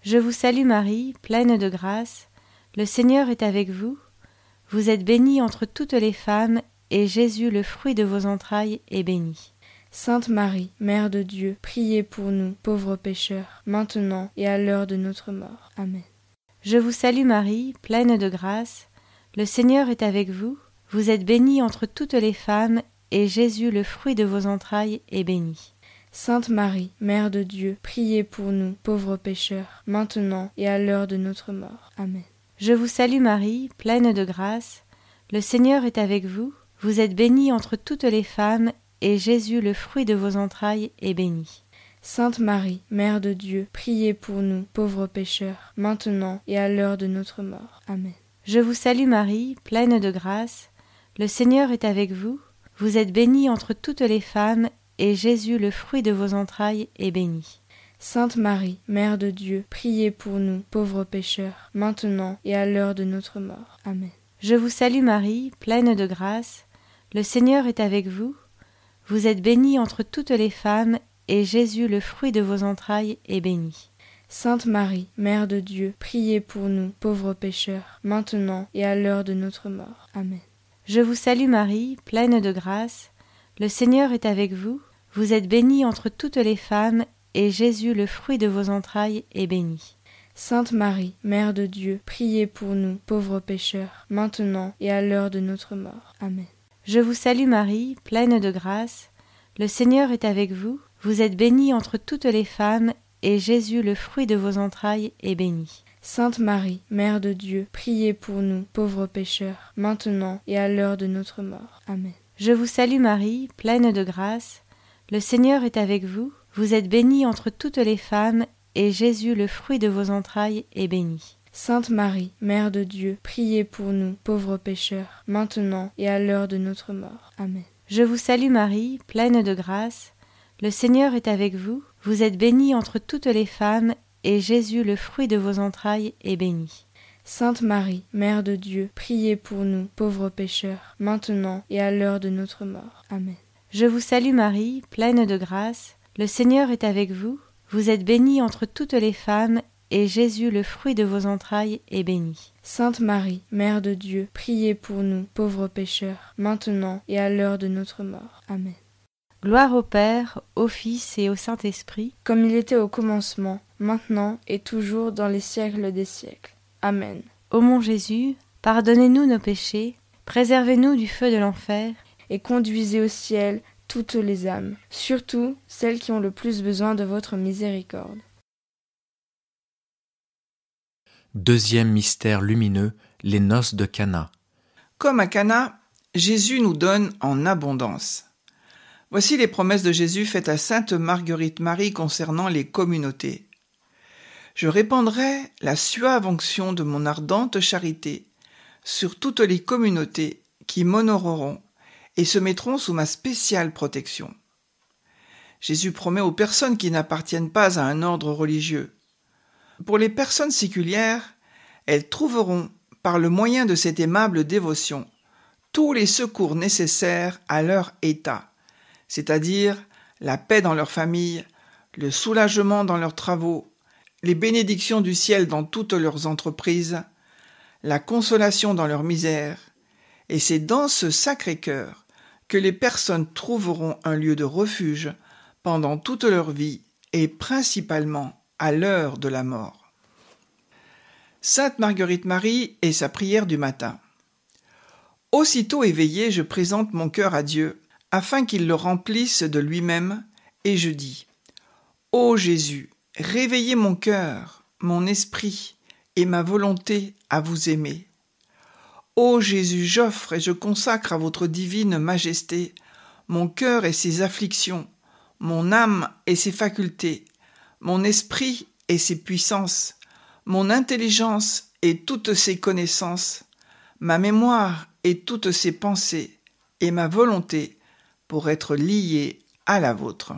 Je vous salue Marie, pleine de grâce, le Seigneur est avec vous. Vous êtes bénie entre toutes les femmes, et Jésus, le fruit de vos entrailles, est béni. Sainte Marie, Mère de Dieu, priez pour nous, pauvres pécheurs, maintenant et à l'heure de notre mort. Amen. Je vous salue Marie, pleine de grâce, le Seigneur est avec vous. Vous êtes bénie entre toutes les femmes, et Jésus, le fruit de vos entrailles, est béni. Sainte Marie, Mère de Dieu, priez pour nous, pauvres pécheurs, maintenant et à l'heure de notre mort. Amen. Je vous salue Marie, pleine de grâce, le Seigneur est avec vous. Vous êtes bénie entre toutes les femmes, et Jésus, le fruit de vos entrailles, est béni. Sainte Marie, Mère de Dieu, priez pour nous, pauvres pécheurs, maintenant et à l'heure de notre mort. Amen. Je vous salue Marie, pleine de grâce, le Seigneur est avec vous. Vous êtes bénie entre toutes les femmes, et Jésus, le fruit de vos entrailles, est béni. Sainte Marie, Mère de Dieu, priez pour nous, pauvres pécheurs, maintenant et à l'heure de notre mort. Amen. Je vous salue Marie, pleine de grâce, le Seigneur est avec vous. Vous êtes bénie entre toutes les femmes, et Jésus, le fruit de vos entrailles, est béni. Sainte Marie, Mère de Dieu, priez pour nous, pauvres pécheurs, maintenant et à l'heure de notre mort. Amen. Je vous salue Marie, pleine de grâce, le Seigneur est avec vous. Vous êtes bénie entre toutes les femmes, et Jésus, le fruit de vos entrailles, est béni. Sainte Marie, Mère de Dieu, priez pour nous, pauvres pécheurs, maintenant et à l'heure de notre mort. Amen. Je vous salue Marie, pleine de grâce, le Seigneur est avec vous. Vous êtes bénie entre toutes les femmes, et Jésus, le fruit de vos entrailles, est béni. Sainte Marie, Mère de Dieu, priez pour nous, pauvres pécheurs, maintenant et à l'heure de notre mort. Amen. Je vous salue Marie, pleine de grâce, le Seigneur est avec vous. Vous êtes bénie entre toutes les femmes, et Jésus, le fruit de vos entrailles, est béni. Sainte Marie, Mère de Dieu, priez pour nous, pauvres pécheurs, maintenant et à l'heure de notre mort. Amen. Je vous salue Marie, pleine de grâce, le Seigneur est avec vous. Vous êtes bénie entre toutes les femmes, et Jésus, le fruit de vos entrailles, est béni. Sainte Marie, Mère de Dieu, priez pour nous, pauvres pécheurs, maintenant et à l'heure de notre mort. Amen. Je vous salue Marie, pleine de grâce, le Seigneur est avec vous. Vous êtes bénie entre toutes les femmes, et Jésus, le fruit de vos entrailles, est béni. Sainte Marie, Mère de Dieu, priez pour nous, pauvres pécheurs, maintenant et à l'heure de notre mort. Amen. Gloire au Père, au Fils et au Saint-Esprit, comme il était au commencement, maintenant et toujours dans les siècles des siècles. Amen. Ô mon Jésus, pardonnez-nous nos péchés, préservez-nous du feu de l'enfer, et conduisez au ciel toutes les âmes, surtout celles qui ont le plus besoin de votre miséricorde. Deuxième mystère lumineux, les noces de Cana. Comme à Cana, Jésus nous donne en abondance. Voici les promesses de Jésus faites à Sainte Marguerite Marie concernant les communautés. Je répandrai la suave onction de mon ardente charité sur toutes les communautés qui m'honoreront et se mettront sous ma spéciale protection. Jésus promet aux personnes qui n'appartiennent pas à un ordre religieux. Pour les personnes séculières, elles trouveront, par le moyen de cette aimable dévotion, tous les secours nécessaires à leur état, c'est-à-dire la paix dans leur famille, le soulagement dans leurs travaux, les bénédictions du ciel dans toutes leurs entreprises, la consolation dans leur misère, et c'est dans ce Sacré-Cœur que les personnes trouveront un lieu de refuge pendant toute leur vie et principalement à l'heure de la mort. Sainte Marguerite Marie et sa prière du matin. Aussitôt éveillé, je présente mon cœur à Dieu, afin qu'il le remplisse de lui-même, et je dis : Ô Jésus, réveillez mon cœur, mon esprit et ma volonté à vous aimer. Ô Jésus, j'offre et je consacre à votre divine majesté mon cœur et ses afflictions, mon âme et ses facultés, mon esprit et ses puissances, mon intelligence et toutes ses connaissances, ma mémoire et toutes ses pensées, et ma volonté pour être liée à la vôtre.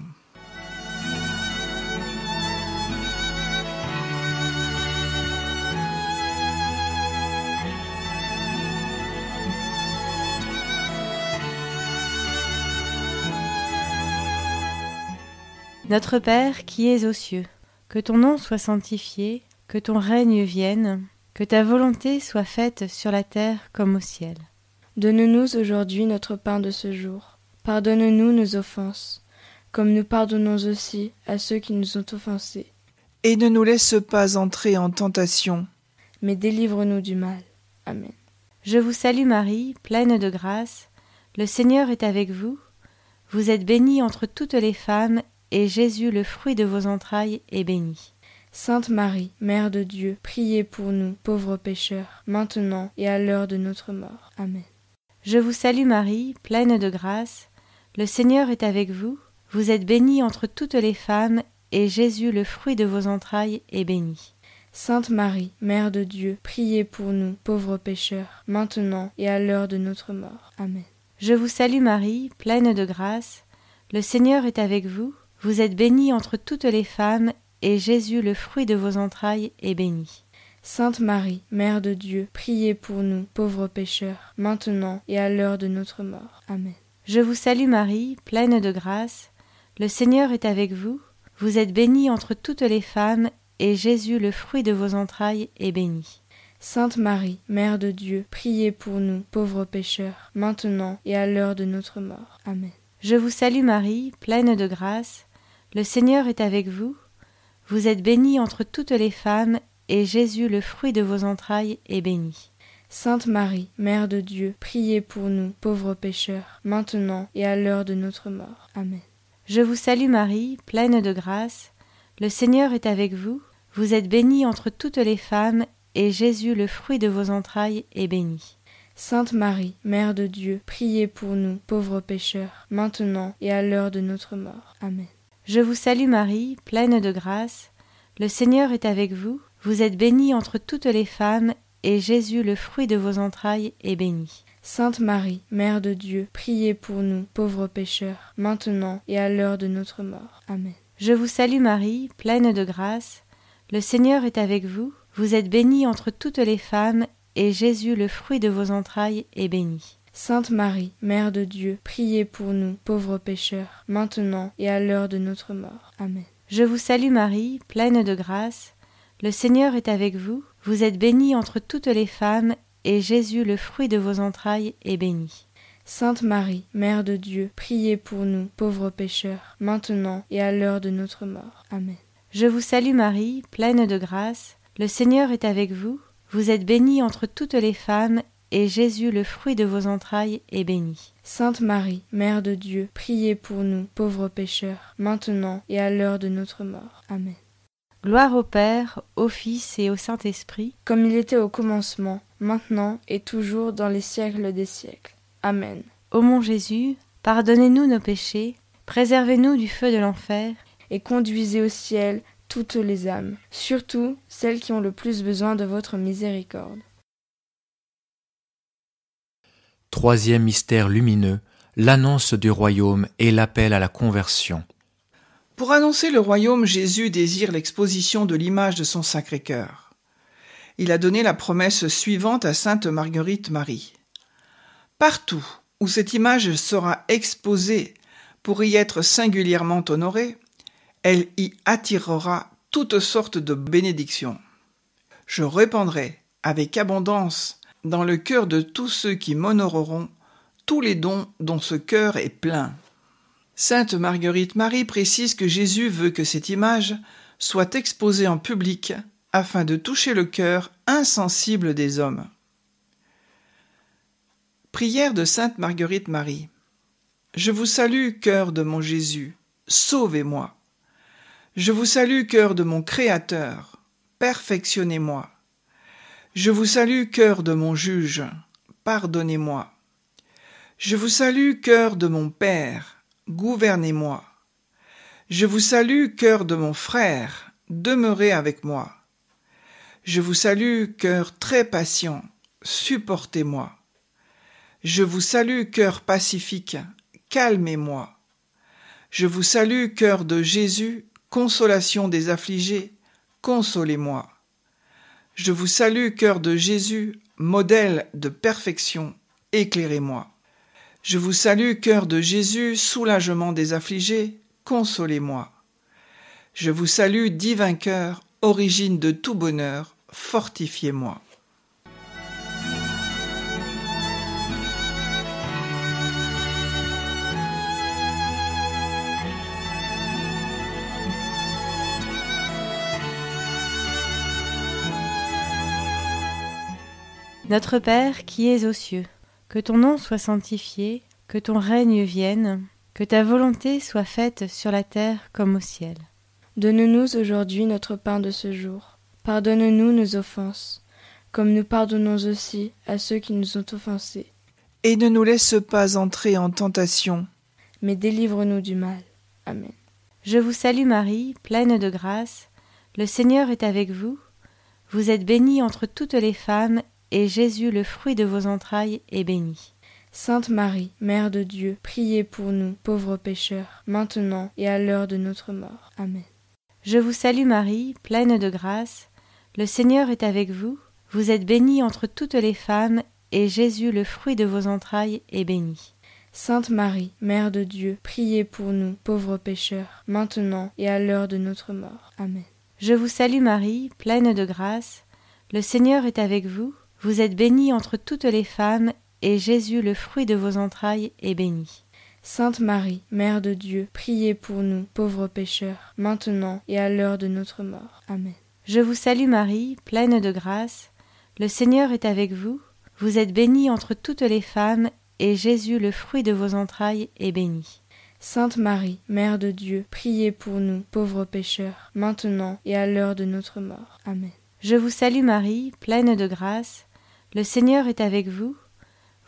Notre Père qui es aux cieux, que ton nom soit sanctifié, que ton règne vienne, que ta volonté soit faite sur la terre comme au ciel. Donne-nous aujourd'hui notre pain de ce jour. Pardonne-nous nos offenses, comme nous pardonnons aussi à ceux qui nous ont offensés. Et ne nous laisse pas entrer en tentation, mais délivre-nous du mal. Amen. Je vous salue Marie, pleine de grâce, le Seigneur est avec vous. Vous êtes bénie entre toutes les femmes, et Jésus, le fruit de vos entrailles, est béni. Sainte Marie, Mère de Dieu, priez pour nous, pauvres pécheurs, maintenant et à l'heure de notre mort. Amen. Je vous salue Marie, pleine de grâce, le Seigneur est avec vous. Vous êtes bénie entre toutes les femmes, et Jésus, le fruit de vos entrailles, est béni. Sainte Marie, Mère de Dieu, priez pour nous, pauvres pécheurs, maintenant et à l'heure de notre mort. Amen. Je vous salue Marie, pleine de grâce, le Seigneur est avec vous. Vous êtes bénie entre toutes les femmes, et Jésus, le fruit de vos entrailles, est béni. Sainte Marie, Mère de Dieu, priez pour nous, pauvres pécheurs, maintenant et à l'heure de notre mort. Amen. Je vous salue Marie, pleine de grâce, le Seigneur est avec vous. Vous êtes bénie entre toutes les femmes, et Jésus, le fruit de vos entrailles, est béni. Sainte Marie, Mère de Dieu, priez pour nous, pauvres pécheurs, maintenant et à l'heure de notre mort. Amen. Je vous salue Marie, pleine de grâce, le Seigneur est avec vous. Vous êtes bénie entre toutes les femmes, et Jésus, le fruit de vos entrailles, est béni. Sainte Marie, Mère de Dieu, priez pour nous, pauvres pécheurs, maintenant et à l'heure de notre mort. Amen. Je vous salue Marie, pleine de grâce, le Seigneur est avec vous. Vous êtes bénie entre toutes les femmes, et Jésus, le fruit de vos entrailles, est béni. Sainte Marie, Mère de Dieu, priez pour nous, pauvres pécheurs, maintenant et à l'heure de notre mort. Amen. Je vous salue Marie, pleine de grâce, le Seigneur est avec vous. Vous êtes bénie entre toutes les femmes, et Jésus, le fruit de vos entrailles, est béni. Sainte Marie, Mère de Dieu, priez pour nous, pauvres pécheurs, maintenant et à l'heure de notre mort. Amen. Je vous salue Marie, pleine de grâce, le Seigneur est avec vous. Vous êtes bénie entre toutes les femmes, et Jésus, le fruit de vos entrailles, est béni. Sainte Marie, Mère de Dieu, priez pour nous, pauvres pécheurs, maintenant et à l'heure de notre mort. Amen. Je vous salue Marie, pleine de grâce, le Seigneur est avec vous. Vous êtes bénie entre toutes les femmes, et Jésus, le fruit de vos entrailles, est béni. Sainte Marie, Mère de Dieu, priez pour nous, pauvres pécheurs, maintenant et à l'heure de notre mort. Amen. Je vous salue Marie, pleine de grâce, le Seigneur est avec vous. Vous êtes bénie entre toutes les femmes, et Jésus, le fruit de vos entrailles, est béni. Sainte Marie, Mère de Dieu, priez pour nous, pauvres pécheurs, maintenant et à l'heure de notre mort. Amen. Gloire au Père, au Fils et au Saint-Esprit, comme il était au commencement, maintenant et toujours dans les siècles des siècles. Amen. Ô mon Jésus, pardonnez-nous nos péchés, préservez-nous du feu de l'enfer, et conduisez au ciel toutes les âmes, surtout celles qui ont le plus besoin de votre miséricorde. Troisième mystère lumineux, l'annonce du royaume et l'appel à la conversion. Pour annoncer le royaume, Jésus désire l'exposition de l'image de son Sacré-Cœur. Il a donné la promesse suivante à sainte Marguerite Marie. Partout où cette image sera exposée pour y être singulièrement honorée, elle y attirera toutes sortes de bénédictions. Je répandrai avec abondance dans le cœur de tous ceux qui m'honoreront tous les dons dont ce cœur est plein. Sainte Marguerite Marie précise que Jésus veut que cette image soit exposée en public afin de toucher le cœur insensible des hommes. Prière de Sainte Marguerite Marie. Je vous salue, cœur de mon Jésus, sauvez-moi. Je vous salue, cœur de mon Créateur, perfectionnez-moi. Je vous salue, cœur de mon Juge, pardonnez-moi. Je vous salue, cœur de mon Père, gouvernez-moi. Je vous salue, cœur de mon Frère, demeurez avec moi. Je vous salue, cœur très patient, supportez-moi. Je vous salue, cœur pacifique, calmez-moi. Je vous salue, cœur de Jésus, consolation des affligés, consolez-moi. Je vous salue, cœur de Jésus, modèle de perfection, éclairez-moi. Je vous salue, cœur de Jésus, soulagement des affligés, consolez-moi. Je vous salue, divin cœur, origine de tout bonheur, fortifiez-moi. Notre Père qui es aux cieux, que ton nom soit sanctifié, que ton règne vienne, que ta volonté soit faite sur la terre comme au ciel. Donne-nous aujourd'hui notre pain de ce jour. Pardonne-nous nos offenses, comme nous pardonnons aussi à ceux qui nous ont offensés. Et ne nous laisse pas entrer en tentation, mais délivre-nous du mal. Amen. Je vous salue Marie, pleine de grâce, le Seigneur est avec vous. Vous êtes bénie entre toutes les femmes, et Jésus, le fruit de vos entrailles, est béni. Sainte Marie, Mère de Dieu, priez pour nous, pauvres pécheurs, maintenant et à l'heure de notre mort. Amen. Je vous salue Marie, pleine de grâce, le Seigneur est avec vous. Vous êtes bénie entre toutes les femmes, et Jésus, le fruit de vos entrailles, est béni. Sainte Marie, Mère de Dieu, priez pour nous, pauvres pécheurs, maintenant et à l'heure de notre mort. Amen. Je vous salue Marie, pleine de grâce, le Seigneur est avec vous. Vous êtes bénie entre toutes les femmes, et Jésus, le fruit de vos entrailles, est béni. Sainte Marie, Mère de Dieu, priez pour nous, pauvres pécheurs, maintenant et à l'heure de notre mort. Amen. Je vous salue Marie, pleine de grâce, le Seigneur est avec vous. Vous êtes bénie entre toutes les femmes, et Jésus, le fruit de vos entrailles, est béni. Sainte Marie, Mère de Dieu, priez pour nous, pauvres pécheurs, maintenant et à l'heure de notre mort. Amen. Je vous salue Marie, pleine de grâce, le Seigneur est avec vous.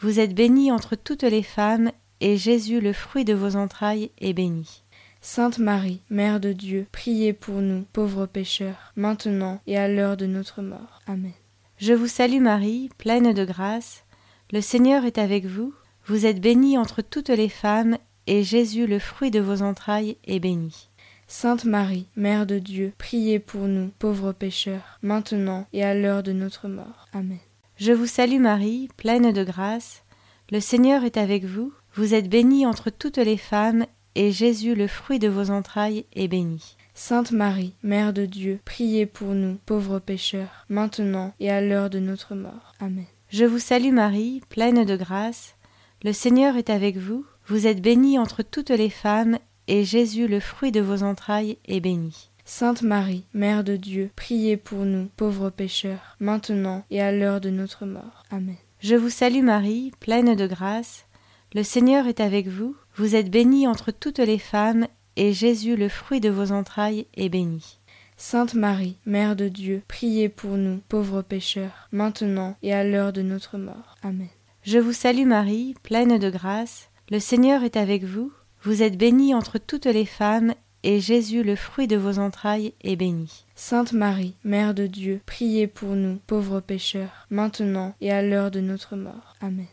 Vous êtes bénie entre toutes les femmes, et Jésus, le fruit de vos entrailles, est béni. Sainte Marie, Mère de Dieu, priez pour nous, pauvres pécheurs, maintenant et à l'heure de notre mort. Amen. Je vous salue Marie, pleine de grâce, le Seigneur est avec vous. Vous êtes bénie entre toutes les femmes, et Jésus, le fruit de vos entrailles, est béni. Sainte Marie, Mère de Dieu, priez pour nous, pauvres pécheurs, maintenant et à l'heure de notre mort. Amen. Je vous salue Marie, pleine de grâce, le Seigneur est avec vous. Vous êtes bénie entre toutes les femmes, et Jésus, le fruit de vos entrailles, est béni. Sainte Marie, Mère de Dieu, priez pour nous, pauvres pécheurs, maintenant et à l'heure de notre mort. Amen. Je vous salue Marie, pleine de grâce, le Seigneur est avec vous. Vous êtes bénie entre toutes les femmes, et Jésus, le fruit de vos entrailles, est béni. Sainte Marie, Mère de Dieu, priez pour nous, pauvres pécheurs, maintenant et à l'heure de notre mort. Amen. Je vous salue Marie, pleine de grâce, le Seigneur est avec vous. Vous êtes bénie entre toutes les femmes, et Jésus, le fruit de vos entrailles, est béni. Sainte Marie, Mère de Dieu, priez pour nous, pauvres pécheurs, maintenant et à l'heure de notre mort. Amen. Je vous salue Marie, pleine de grâce, le Seigneur est avec vous. Vous êtes bénie entre toutes les femmes, et Jésus, le fruit de vos entrailles, est béni. Sainte Marie, Mère de Dieu, priez pour nous, pauvres pécheurs, maintenant et à l'heure de notre mort. Amen.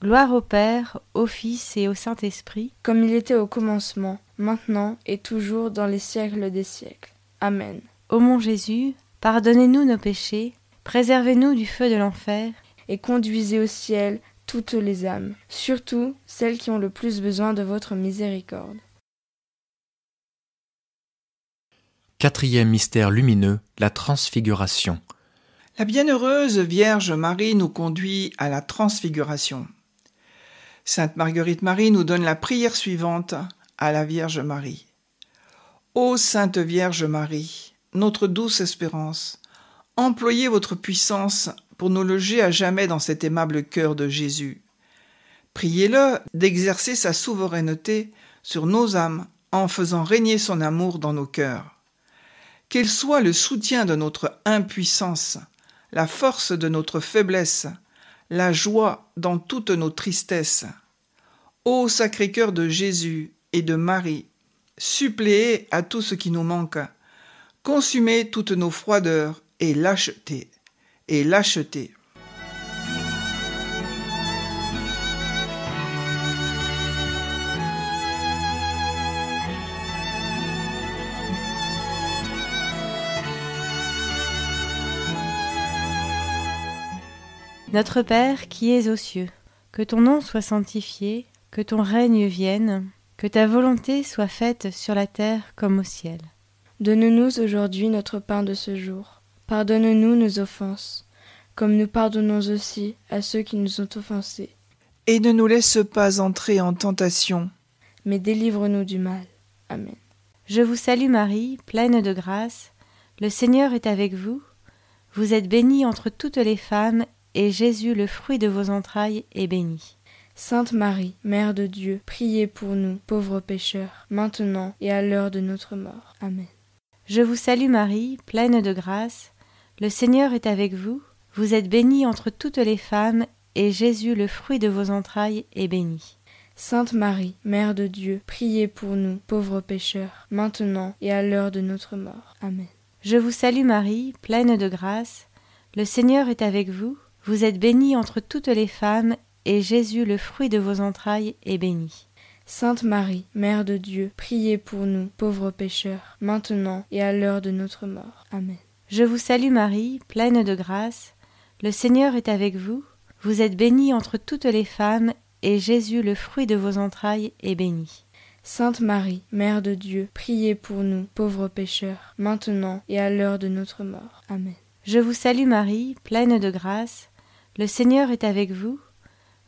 Gloire au Père, au Fils et au Saint-Esprit, comme il était au commencement, maintenant et toujours dans les siècles des siècles. Amen. Ô mon Jésus, pardonnez-nous nos péchés, préservez-nous du feu de l'enfer, et conduisez au ciel toutes les âmes, surtout celles qui ont le plus besoin de votre miséricorde. Quatrième mystère lumineux, la transfiguration. La bienheureuse Vierge Marie nous conduit à la transfiguration. Sainte Marguerite Marie nous donne la prière suivante à la Vierge Marie. Ô Sainte Vierge Marie, notre douce espérance, employez votre puissance pour nous loger à jamais dans cet aimable cœur de Jésus. Priez-le d'exercer sa souveraineté sur nos âmes en faisant régner son amour dans nos cœurs. Qu'il soit le soutien de notre impuissance, la force de notre faiblesse, la joie dans toutes nos tristesses. Ô Sacré-Cœur de Jésus et de Marie, suppléez à tout ce qui nous manque, consumez toutes nos froideurs et lâchetés, Notre Père qui es aux cieux, que ton nom soit sanctifié, que ton règne vienne, que ta volonté soit faite sur la terre comme au ciel. Donne-nous aujourd'hui notre pain de ce jour. Pardonne-nous nos offenses, comme nous pardonnons aussi à ceux qui nous ont offensés. Et ne nous laisse pas entrer en tentation, mais délivre-nous du mal. Amen. Je vous salue Marie, pleine de grâce, le Seigneur est avec vous. Vous êtes bénie entre toutes les femmes, et Jésus, le fruit de vos entrailles, est béni. Sainte Marie, Mère de Dieu, priez pour nous, pauvres pécheurs, maintenant et à l'heure de notre mort. Amen. Je vous salue Marie, pleine de grâce, le Seigneur est avec vous. Vous êtes bénie entre toutes les femmes, et Jésus, le fruit de vos entrailles, est béni. Sainte Marie, Mère de Dieu, priez pour nous, pauvres pécheurs, maintenant et à l'heure de notre mort. Amen. Je vous salue Marie, pleine de grâce, le Seigneur est avec vous. Vous êtes bénie entre toutes les femmes, et Jésus, le fruit de vos entrailles, est béni. Sainte Marie, Mère de Dieu, priez pour nous, pauvres pécheurs, maintenant et à l'heure de notre mort. Amen. Je vous salue Marie, pleine de grâce, le Seigneur est avec vous. Vous êtes bénie entre toutes les femmes, et Jésus, le fruit de vos entrailles, est béni. Sainte Marie, Mère de Dieu, priez pour nous, pauvres pécheurs, maintenant et à l'heure de notre mort. Amen. Je vous salue Marie, pleine de grâce, le Seigneur est avec vous.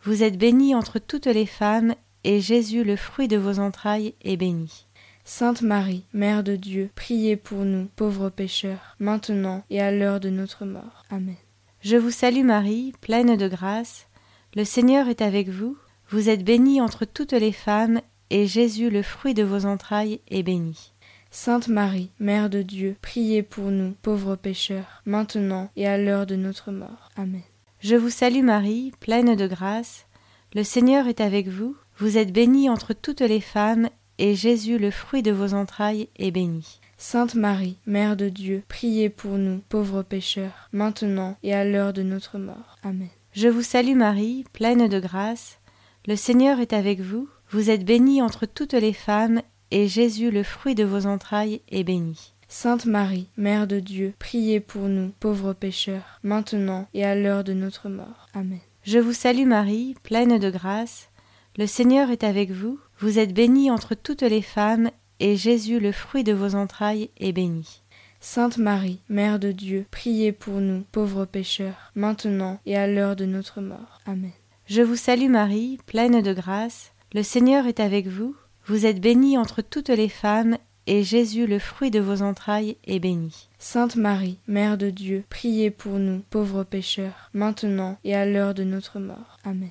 Vous êtes bénie entre toutes les femmes, et Jésus, le fruit de vos entrailles, est béni. Sainte Marie, Mère de Dieu, priez pour nous, pauvres pécheurs, maintenant et à l'heure de notre mort. Amen. Je vous salue Marie, pleine de grâce, le Seigneur est avec vous. Vous êtes bénie entre toutes les femmes, et Jésus, le fruit de vos entrailles, est béni. Sainte Marie, Mère de Dieu, priez pour nous, pauvres pécheurs, maintenant et à l'heure de notre mort. Amen. Je vous salue Marie, pleine de grâce, le Seigneur est avec vous. Vous êtes bénie entre toutes les femmes, et Jésus, le fruit de vos entrailles, est béni. Sainte Marie, Mère de Dieu, priez pour nous, pauvres pécheurs, maintenant et à l'heure de notre mort. Amen. Je vous salue Marie, pleine de grâce, le Seigneur est avec vous. Vous êtes bénie entre toutes les femmes, et Jésus, le fruit de vos entrailles, est béni. Sainte Marie, Mère de Dieu, priez pour nous, pauvres pécheurs, maintenant et à l'heure de notre mort. Amen. Je vous salue Marie, pleine de grâce, le Seigneur est avec vous. Vous êtes bénie entre toutes les femmes, et Jésus, le fruit de vos entrailles, est béni. Sainte Marie, Mère de Dieu, priez pour nous, pauvres pécheurs, maintenant et à l'heure de notre mort. Amen. Je vous salue Marie, pleine de grâce, le Seigneur est avec vous. Vous êtes bénie entre toutes les femmes, et Jésus, le fruit de vos entrailles, est béni. Sainte Marie, Mère de Dieu, priez pour nous, pauvres pécheurs, maintenant et à l'heure de notre mort. Amen.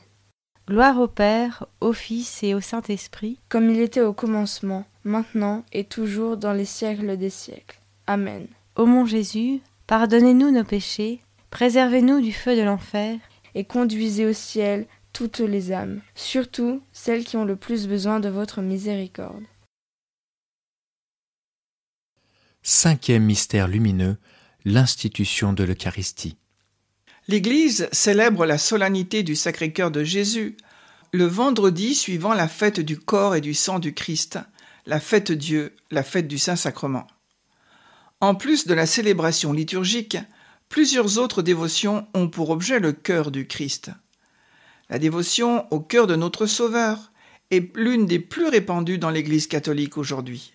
Gloire au Père, au Fils et au Saint-Esprit, comme il était au commencement, maintenant et toujours dans les siècles des siècles. Amen. Ô mon Jésus, pardonnez-nous nos péchés, préservez-nous du feu de l'enfer, et conduisez au ciel toutes les âmes, surtout celles qui ont le plus besoin de votre miséricorde. Cinquième mystère lumineux, l'institution de l'Eucharistie. L'Église célèbre la solennité du Sacré-Cœur de Jésus le vendredi suivant la fête du corps et du sang du Christ, la fête Dieu, la fête du Saint-Sacrement. En plus de la célébration liturgique, plusieurs autres dévotions ont pour objet le cœur du Christ. La dévotion au cœur de notre Sauveur est l'une des plus répandues dans l'Église catholique aujourd'hui.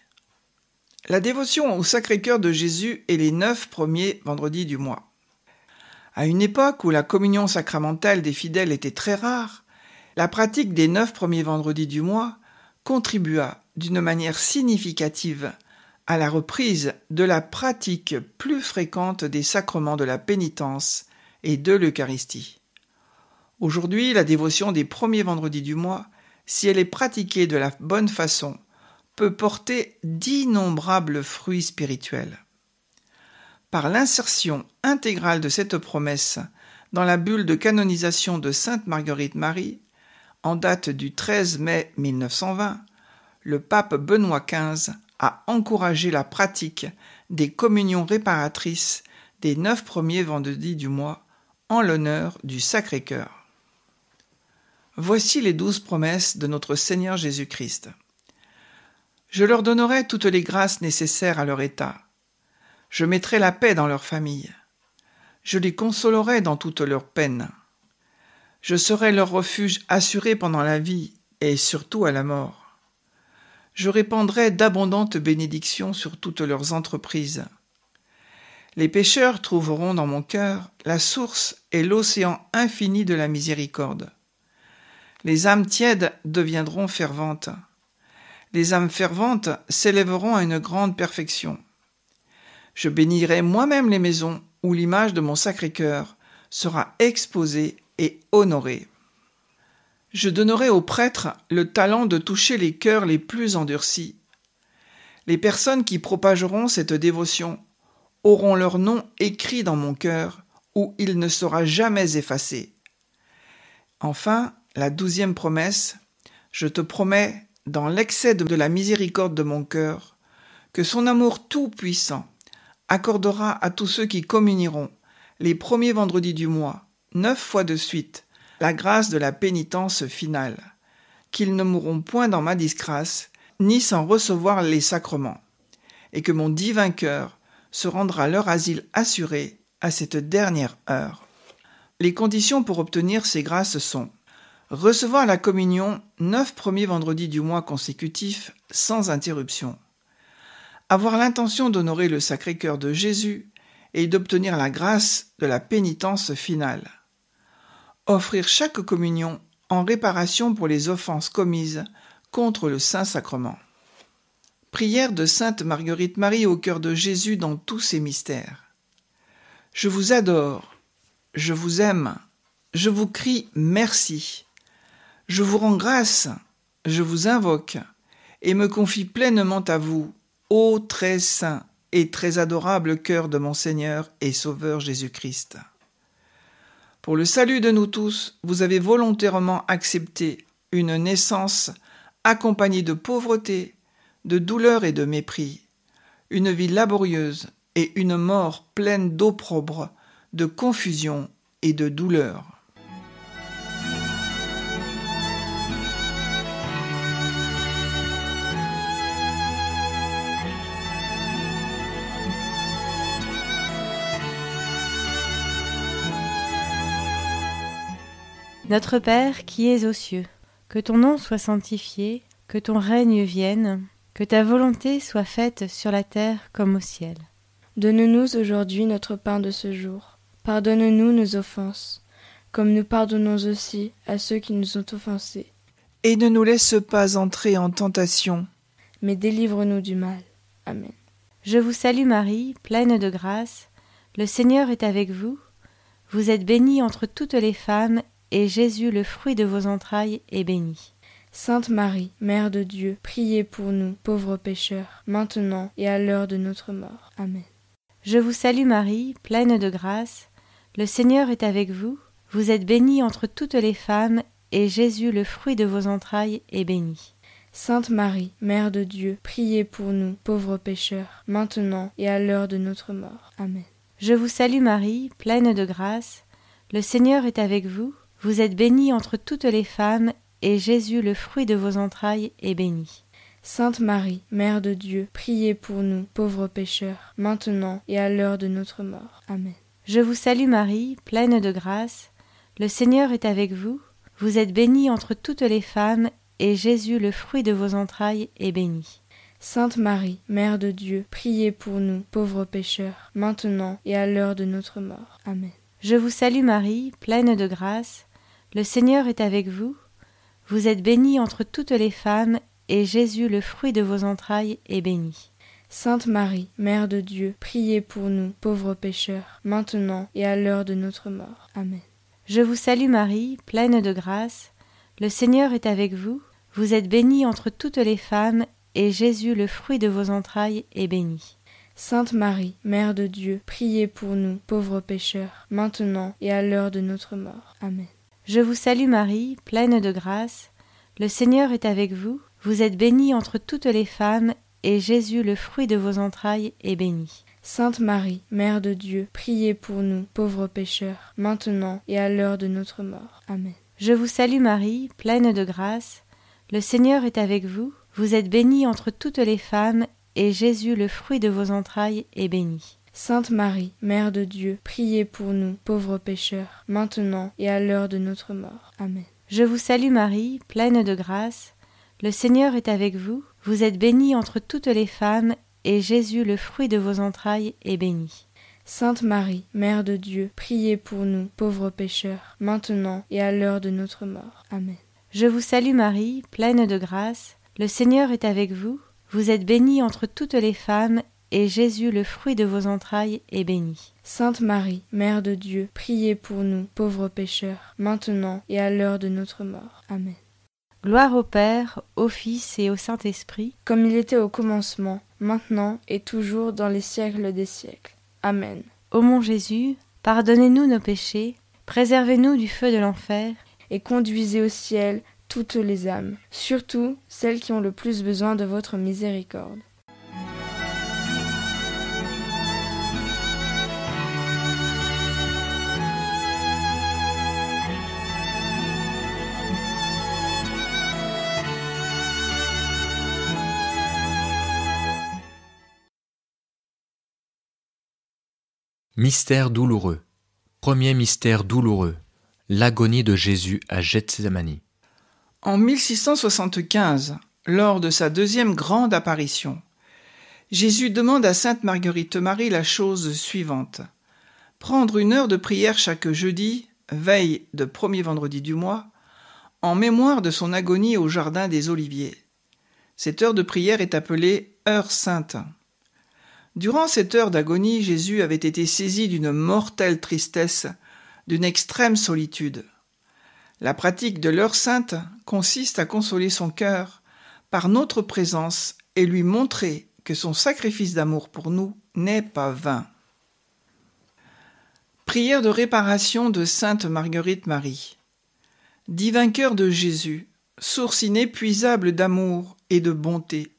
La dévotion au Sacré-Cœur de Jésus est les 9 premiers vendredis du mois. À une époque où la communion sacramentelle des fidèles était très rare, la pratique des 9 premiers vendredis du mois contribua d'une manière significative à la reprise de la pratique plus fréquente des sacrements de la pénitence et de l'Eucharistie. Aujourd'hui, la dévotion des premiers vendredis du mois, si elle est pratiquée de la bonne façon, peut porter d'innombrables fruits spirituels. Par l'insertion intégrale de cette promesse dans la bulle de canonisation de Sainte Marguerite Marie, en date du 13 mai 1920, le pape Benoît XV a encouragé la pratique des communions réparatrices des 9 premiers vendredis du mois en l'honneur du Sacré-Cœur. Voici les 12 promesses de notre Seigneur Jésus-Christ. Je leur donnerai toutes les grâces nécessaires à leur état. Je mettrai la paix dans leur famille. Je les consolerai dans toutes leurs peines. Je serai leur refuge assuré pendant la vie et surtout à la mort. Je répandrai d'abondantes bénédictions sur toutes leurs entreprises. Les pécheurs trouveront dans mon cœur la source et l'océan infini de la miséricorde. Les âmes tièdes deviendront ferventes. Les âmes ferventes s'élèveront à une grande perfection. Je bénirai moi-même les maisons où l'image de mon Sacré-Cœur sera exposée et honorée. Je donnerai aux prêtres le talent de toucher les cœurs les plus endurcis. Les personnes qui propageront cette dévotion auront leur nom écrit dans mon cœur où il ne sera jamais effacé. Enfin, la 12e promesse, je te promets, dans l'excès de la miséricorde de mon cœur, que son amour tout-puissant accordera à tous ceux qui communieront les premiers vendredis du mois, 9 fois de suite, la grâce de la pénitence finale, qu'ils ne mourront point dans ma disgrâce, ni sans recevoir les sacrements, et que mon divin cœur se rendra leur asile assuré à cette dernière heure. Les conditions pour obtenir ces grâces sont recevoir la communion 9 premiers vendredis du mois consécutifs sans interruption, avoir l'intention d'honorer le Sacré-Cœur de Jésus et d'obtenir la grâce de la pénitence finale, offrir chaque communion en réparation pour les offenses commises contre le Saint-Sacrement. Prière de Sainte Marguerite Marie au cœur de Jésus dans tous ses mystères. Je vous adore, je vous aime, je vous crie merci. Je vous rends grâce, je vous invoque et me confie pleinement à vous, ô très saint et très adorable cœur de mon Seigneur et Sauveur Jésus-Christ. Pour le salut de nous tous, vous avez volontairement accepté une naissance accompagnée de pauvreté, de douleur et de mépris, une vie laborieuse et une mort pleine d'opprobre, de confusion et de douleur. Notre Père qui es aux cieux, que ton nom soit sanctifié, que ton règne vienne, que ta volonté soit faite sur la terre comme au ciel. Donne-nous aujourd'hui notre pain de ce jour. Pardonne-nous nos offenses, comme nous pardonnons aussi à ceux qui nous ont offensés. Et ne nous laisse pas entrer en tentation, mais délivre-nous du mal. Amen. Je vous salue Marie, pleine de grâce, le Seigneur est avec vous. Vous êtes bénie entre toutes les femmes, et Jésus, le fruit de vos entrailles, est béni. Sainte Marie, Mère de Dieu, priez pour nous, pauvres pécheurs, maintenant et à l'heure de notre mort. Amen. Je vous salue Marie, pleine de grâce, le Seigneur est avec vous. Vous êtes bénie entre toutes les femmes, et Jésus, le fruit de vos entrailles, est béni. Sainte Marie, Mère de Dieu, priez pour nous, pauvres pécheurs, maintenant et à l'heure de notre mort. Amen. Je vous salue Marie, pleine de grâce, le Seigneur est avec vous. Vous êtes bénie entre toutes les femmes, et Jésus, le fruit de vos entrailles, est béni. Vous êtes bénie entre toutes les femmes, et Jésus, le fruit de vos entrailles, est béni. Sainte Marie, Mère de Dieu, priez pour nous, pauvres pécheurs, maintenant et à l'heure de notre mort. Amen. Je vous salue Marie, pleine de grâce, le Seigneur est avec vous. Vous êtes bénie entre toutes les femmes, et Jésus, le fruit de vos entrailles, est béni. Sainte Marie, Mère de Dieu, priez pour nous, pauvres pécheurs, maintenant et à l'heure de notre mort. Amen. Je vous salue Marie, pleine de grâce. Le Seigneur est avec vous. Vous êtes bénie entre toutes les femmes, et Jésus, le fruit de vos entrailles, est béni. Sainte Marie, Mère de Dieu, priez pour nous, pauvres pécheurs, maintenant et à l'heure de notre mort. Amen. Je vous salue Marie, pleine de grâce. Le Seigneur est avec vous. Vous êtes bénie entre toutes les femmes, et Jésus, le fruit de vos entrailles, est béni. Sainte Marie, Mère de Dieu, priez pour nous, pauvres pécheurs, maintenant et à l'heure de notre mort. Amen. Je vous salue Marie, pleine de grâce. Le Seigneur est avec vous. Vous êtes bénie entre toutes les femmes, et Jésus, le fruit de vos entrailles, est béni. Sainte Marie, Mère de Dieu, priez pour nous, pauvres pécheurs, maintenant et à l'heure de notre mort. Amen. Je vous salue Marie, pleine de grâce. Le Seigneur est avec vous. Vous êtes bénie entre toutes les femmes, et Jésus, le fruit de vos entrailles, est béni. Sainte Marie, Mère de Dieu, priez pour nous, pauvres pécheurs, maintenant et à l'heure de notre mort. Amen. Je vous salue Marie, pleine de grâce. Le Seigneur est avec vous. Vous êtes bénie entre toutes les femmes, et Jésus, le fruit de vos entrailles, est béni. Sainte Marie, Mère de Dieu, priez pour nous, pauvres pécheurs, maintenant et à l'heure de notre mort. Amen. Je vous salue Marie, pleine de grâce. Le Seigneur est avec vous. Vous êtes bénie entre toutes les femmes, et Jésus, le fruit de vos entrailles, est béni. Sainte Marie, Mère de Dieu, priez pour nous, pauvres pécheurs, maintenant et à l'heure de notre mort. Amen. Je vous salue Marie, pleine de grâce. Le Seigneur est avec vous. Vous êtes bénie entre toutes les femmes, et Jésus, le fruit de vos entrailles, est béni. Sainte Marie, Mère de Dieu, priez pour nous, pauvres pécheurs, maintenant et à l'heure de notre mort. Amen. Gloire au Père, au Fils et au Saint-Esprit, comme il était au commencement, maintenant et toujours dans les siècles des siècles. Amen. Ô mon Jésus, pardonnez-nous nos péchés, préservez-nous du feu de l'enfer, et conduisez au ciel toutes les âmes, surtout celles qui ont le plus besoin de votre miséricorde. Mystère douloureux. Premier mystère douloureux. L'agonie de Jésus à Gethsémani. En 1675, lors de sa deuxième grande apparition, Jésus demande à sainte Marguerite Marie la chose suivante. Prendre une heure de prière chaque jeudi, veille de premier vendredi du mois, en mémoire de son agonie au jardin des Oliviers. Cette heure de prière est appelée heure sainte. Durant cette heure d'agonie, Jésus avait été saisi d'une mortelle tristesse, d'une extrême solitude. La pratique de l'heure sainte consiste à consoler son cœur par notre présence et lui montrer que son sacrifice d'amour pour nous n'est pas vain. Prière de réparation de sainte Marguerite Marie. Divin cœur de Jésus, source inépuisable d'amour et de bonté,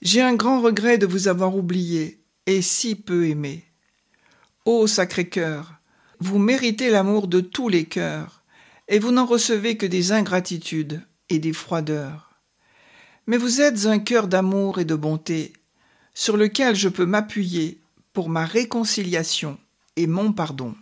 j'ai un grand regret de vous avoir oublié et si peu aimé. Ô Sacré-Cœur, vous méritez l'amour de tous les cœurs, et vous n'en recevez que des ingratitudes et des froideurs. Mais vous êtes un cœur d'amour et de bonté, sur lequel je peux m'appuyer pour ma réconciliation et mon pardon.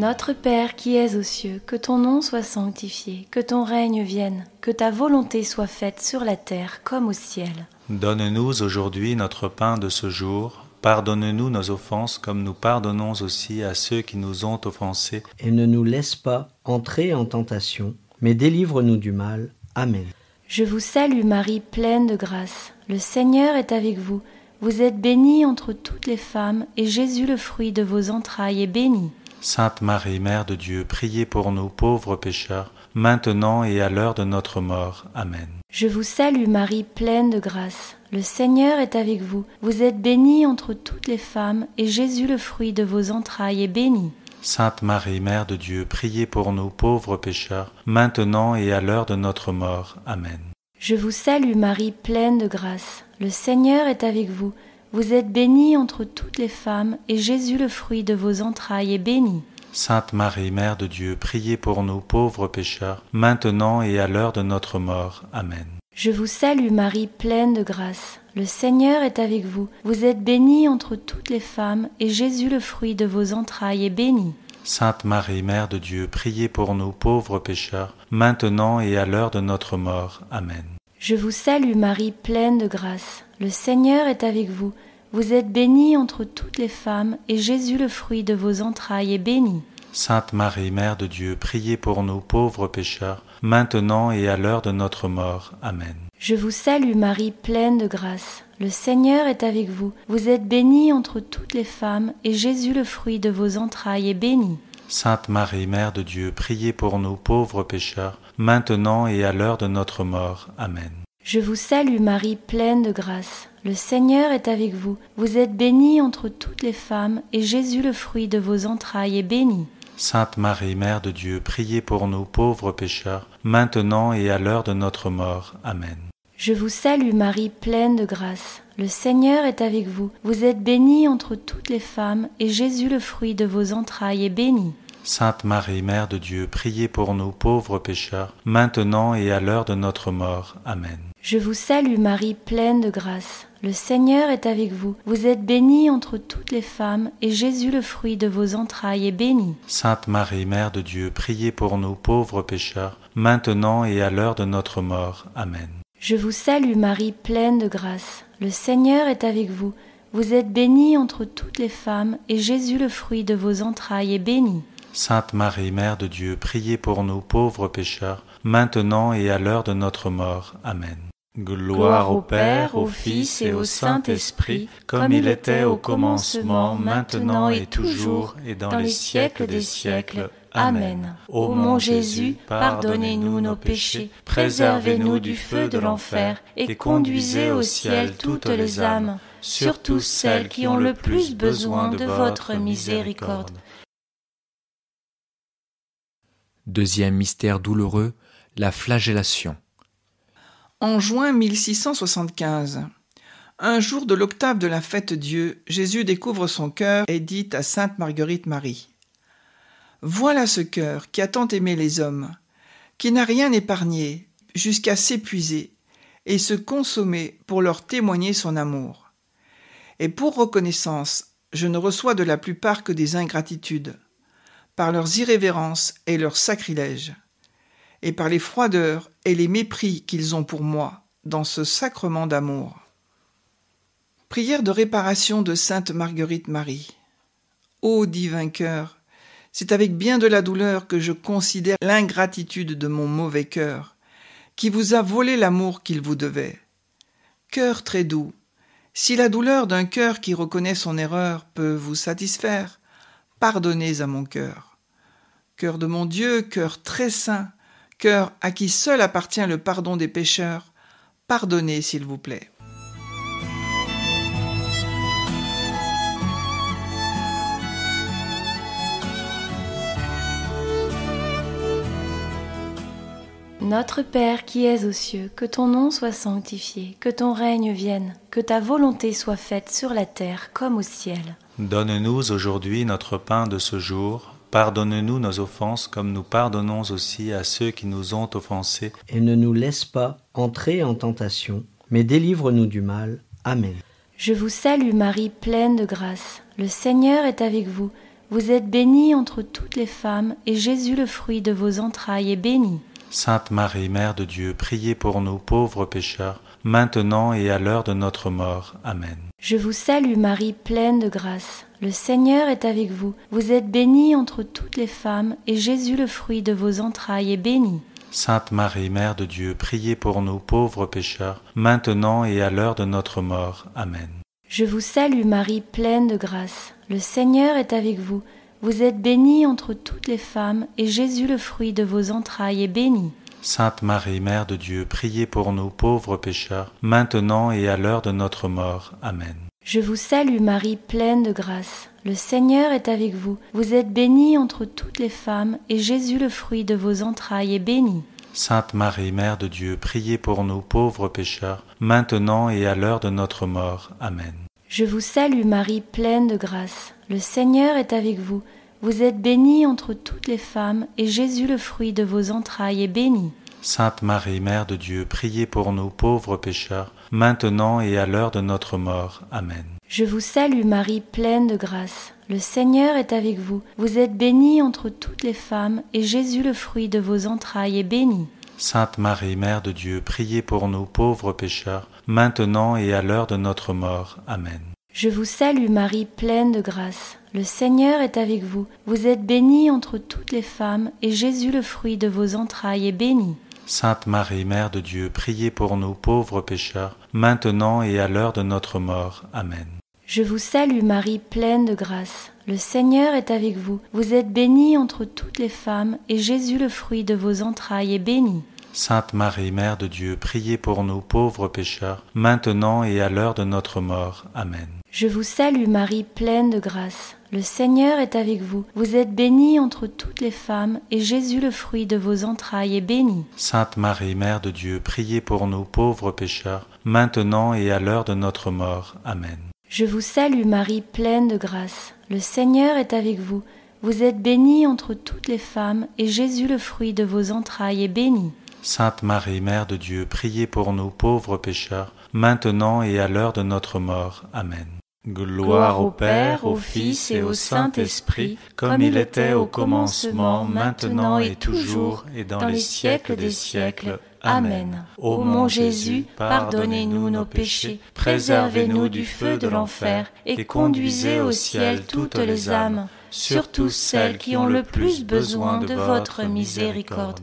Notre Père qui es aux cieux, que ton nom soit sanctifié, que ton règne vienne, que ta volonté soit faite sur la terre comme au ciel. Donne-nous aujourd'hui notre pain de ce jour. Pardonne-nous nos offenses comme nous pardonnons aussi à ceux qui nous ont offensés. Et ne nous laisse pas entrer en tentation, mais délivre-nous du mal. Amen. Je vous salue Marie, pleine de grâce. Le Seigneur est avec vous. Vous êtes bénie entre toutes les femmes, et Jésus, le fruit de vos entrailles, est béni. Sainte Marie, Mère de Dieu, priez pour nous pauvres pécheurs, maintenant et à l'heure de notre mort. Amen. Je vous salue Marie, pleine de grâce. Le Seigneur est avec vous. Vous êtes bénie entre toutes les femmes, et Jésus, le fruit de vos entrailles, est béni. Sainte Marie, Mère de Dieu, priez pour nous pauvres pécheurs, maintenant et à l'heure de notre mort. Amen. Je vous salue Marie, pleine de grâce. le Seigneur est avec vous. Vous êtes bénie entre toutes les femmes, et Jésus, le fruit de vos entrailles, est béni. Sainte Marie, Mère de Dieu, priez pour nous pauvres pécheurs, maintenant et à l'heure de notre mort. Amen. Je vous salue Marie, pleine de grâce. Le Seigneur est avec vous. Vous êtes bénie entre toutes les femmes, et Jésus, le fruit de vos entrailles, est béni. Sainte Marie, Mère de Dieu, priez pour nous pauvres pécheurs, maintenant et à l'heure de notre mort. Amen. Je vous salue Marie, pleine de grâce. Le Seigneur est avec vous. Vous êtes bénie entre toutes les femmes, et Jésus, le fruit de vos entrailles, est béni. Sainte Marie, Mère de Dieu, priez pour nous pauvres pécheurs, maintenant et à l'heure de notre mort. Amen. Je vous salue Marie, pleine de grâce. Le Seigneur est avec vous. Vous êtes bénie entre toutes les femmes, et Jésus, le fruit de vos entrailles, est béni. Sainte Marie, Mère de Dieu, priez pour nous pauvres pécheurs, maintenant et à l'heure de notre mort. Amen. Je vous salue Marie, pleine de grâce. Le Seigneur est avec vous. Vous êtes bénie entre toutes les femmes, et Jésus, le fruit de vos entrailles, est béni. Sainte Marie, Mère de Dieu, priez pour nous pauvres pécheurs, maintenant et à l'heure de notre mort. Amen. Je vous salue Marie, pleine de grâce. Le Seigneur est avec vous. Vous êtes bénie entre toutes les femmes, et Jésus, le fruit de vos entrailles, est béni. Sainte Marie, Mère de Dieu, priez pour nous pauvres pécheurs, maintenant et à l'heure de notre mort. Amen. Je vous salue Marie, pleine de grâce. Le Seigneur est avec vous. Vous êtes bénie entre toutes les femmes, et Jésus, le fruit de vos entrailles, est béni. Sainte Marie, Mère de Dieu, priez pour nous pauvres pécheurs, maintenant et à l'heure de notre mort. Amen. Je vous salue Marie, pleine de grâce. Le Seigneur est avec vous. Vous êtes bénie entre toutes les femmes, et Jésus, le fruit de vos entrailles, est béni. Sainte Marie, Mère de Dieu, priez pour nous pauvres pécheurs, maintenant et à l'heure de notre mort. Amen. Gloire au Père, au Fils et au Saint-Esprit, comme il était au commencement, maintenant et toujours, et dans les siècles des siècles. Amen. Ô mon Jésus, pardonnez-nous nos péchés, préservez-nous du feu de l'enfer, et conduisez au ciel toutes les âmes, surtout celles qui ont le plus besoin de votre miséricorde. Deuxième mystère douloureux, la flagellation. En juin 1675, un jour de l'octave de la Fête-Dieu, Jésus découvre son cœur et dit à sainte Marguerite Marie : « Voilà ce cœur qui a tant aimé les hommes, qui n'a rien épargné jusqu'à s'épuiser et se consommer pour leur témoigner son amour. Et pour reconnaissance, je ne reçois de la plupart que des ingratitudes, par leurs irrévérences et leurs sacrilèges, et par les froideurs et les mépris qu'ils ont pour moi dans ce sacrement d'amour. » Prière de réparation de sainte Marguerite Marie. Ô divin cœur, c'est avec bien de la douleur que je considère l'ingratitude de mon mauvais cœur, qui vous a volé l'amour qu'il vous devait. Cœur très doux, si la douleur d'un cœur qui reconnaît son erreur peut vous satisfaire, pardonnez à mon cœur. Cœur de mon Dieu, cœur très saint, cœur à qui seul appartient le pardon des pécheurs, pardonnez s'il vous plaît. Notre Père qui es aux cieux, que ton nom soit sanctifié, que ton règne vienne, que ta volonté soit faite sur la terre comme au ciel. Donne-nous aujourd'hui notre pain de ce jour. Pardonne-nous nos offenses comme nous pardonnons aussi à ceux qui nous ont offensés. Et ne nous laisse pas entrer en tentation, mais délivre-nous du mal. Amen. Je vous salue Marie, pleine de grâce. Le Seigneur est avec vous. Vous êtes bénie entre toutes les femmes, et Jésus, le fruit de vos entrailles, est béni. Sainte Marie, Mère de Dieu, priez pour nous pauvres pécheurs, maintenant et à l'heure de notre mort. Amen. Je vous salue Marie, pleine de grâce. Le Seigneur est avec vous. Vous êtes bénie entre toutes les femmes, et Jésus, le fruit de vos entrailles, est béni. Sainte Marie, Mère de Dieu, priez pour nous pauvres pécheurs, maintenant et à l'heure de notre mort. Amen. Je vous salue Marie, pleine de grâce. Le Seigneur est avec vous. Vous êtes bénie entre toutes les femmes, et Jésus, le fruit de vos entrailles, est béni. Sainte Marie, Mère de Dieu, priez pour nous pauvres pécheurs, maintenant et à l'heure de notre mort. Amen. Je vous salue Marie, pleine de grâce. Le Seigneur est avec vous. Vous êtes bénie entre toutes les femmes, et Jésus, le fruit de vos entrailles, est béni. Sainte Marie, Mère de Dieu, priez pour nous pauvres pécheurs, maintenant et à l'heure de notre mort. Amen. Je vous salue Marie, pleine de grâce. Le Seigneur est avec vous. Vous êtes bénie entre toutes les femmes, et Jésus, le fruit de vos entrailles, est béni. Sainte Marie, Mère de Dieu, priez pour nous pauvres pécheurs, maintenant et à l'heure de notre mort. Amen. Je vous salue Marie, pleine de grâce. Le Seigneur est avec vous. Vous êtes bénie entre toutes les femmes, et Jésus, le fruit de vos entrailles, est béni. Sainte Marie, Mère de Dieu, priez pour nous pauvres pécheurs, maintenant et à l'heure de notre mort. Amen. Je vous salue Marie, pleine de grâce. Le Seigneur est avec vous. Vous êtes bénie entre toutes les femmes, et Jésus, le fruit de vos entrailles, est béni. Sainte Marie, Mère de Dieu, priez pour nous pauvres pécheurs, maintenant et à l'heure de notre mort. Amen. Je vous salue Marie, pleine de grâce. Le Seigneur est avec vous. Vous êtes bénie entre toutes les femmes, et Jésus, le fruit de vos entrailles, est béni. Sainte Marie, Mère de Dieu, priez pour nous pauvres pécheurs, maintenant et à l'heure de notre mort. Amen. Je vous salue Marie, pleine de grâce. Le Seigneur est avec vous. Vous êtes bénie entre toutes les femmes, et Jésus, le fruit de vos entrailles, est béni. Sainte Marie, Mère de Dieu, priez pour nous pauvres pécheurs, maintenant et à l'heure de notre mort. Amen. Je vous salue Marie, pleine de grâce. Le Seigneur est avec vous. Vous êtes bénie entre toutes les femmes, et Jésus, le fruit de vos entrailles, est béni. Sainte Marie, Mère de Dieu, priez pour nous pauvres pécheurs, maintenant et à l'heure de notre mort. Amen. Gloire au Père, au Fils et au Saint-Esprit, comme il était au commencement, maintenant et toujours, et dans les siècles des siècles. Amen. Ô mon Jésus, pardonnez-nous nos péchés, préservez-nous du feu de l'enfer, et conduisez au ciel toutes les âmes, surtout celles qui ont le plus besoin de votre miséricorde.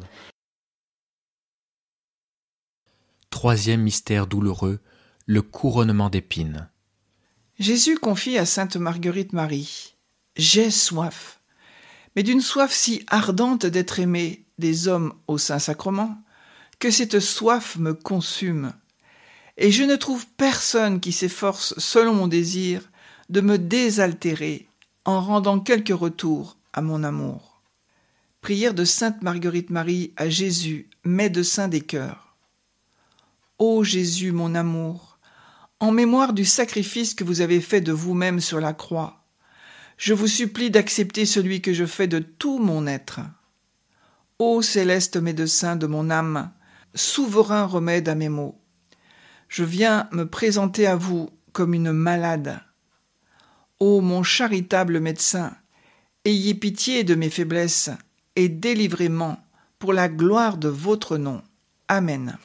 Troisième mystère douloureux, le couronnement d'épines. Jésus confie à sainte Marguerite Marie « J'ai soif », mais d'une soif si ardente d'être aimé des hommes au Saint-Sacrement que cette soif me consume, et je ne trouve personne qui s'efforce, selon mon désir, de me désaltérer en rendant quelque retour à mon amour. Prière de sainte Marguerite Marie à Jésus, médecin des cœurs. Ô Jésus, mon amour, en mémoire du sacrifice que vous avez fait de vous-même sur la croix, je vous supplie d'accepter celui que je fais de tout mon être. Ô céleste médecin de mon âme, souverain remède à mes maux, je viens me présenter à vous comme une malade. Ô mon charitable médecin, ayez pitié de mes faiblesses et délivrez-moi pour la gloire de votre nom. Amen.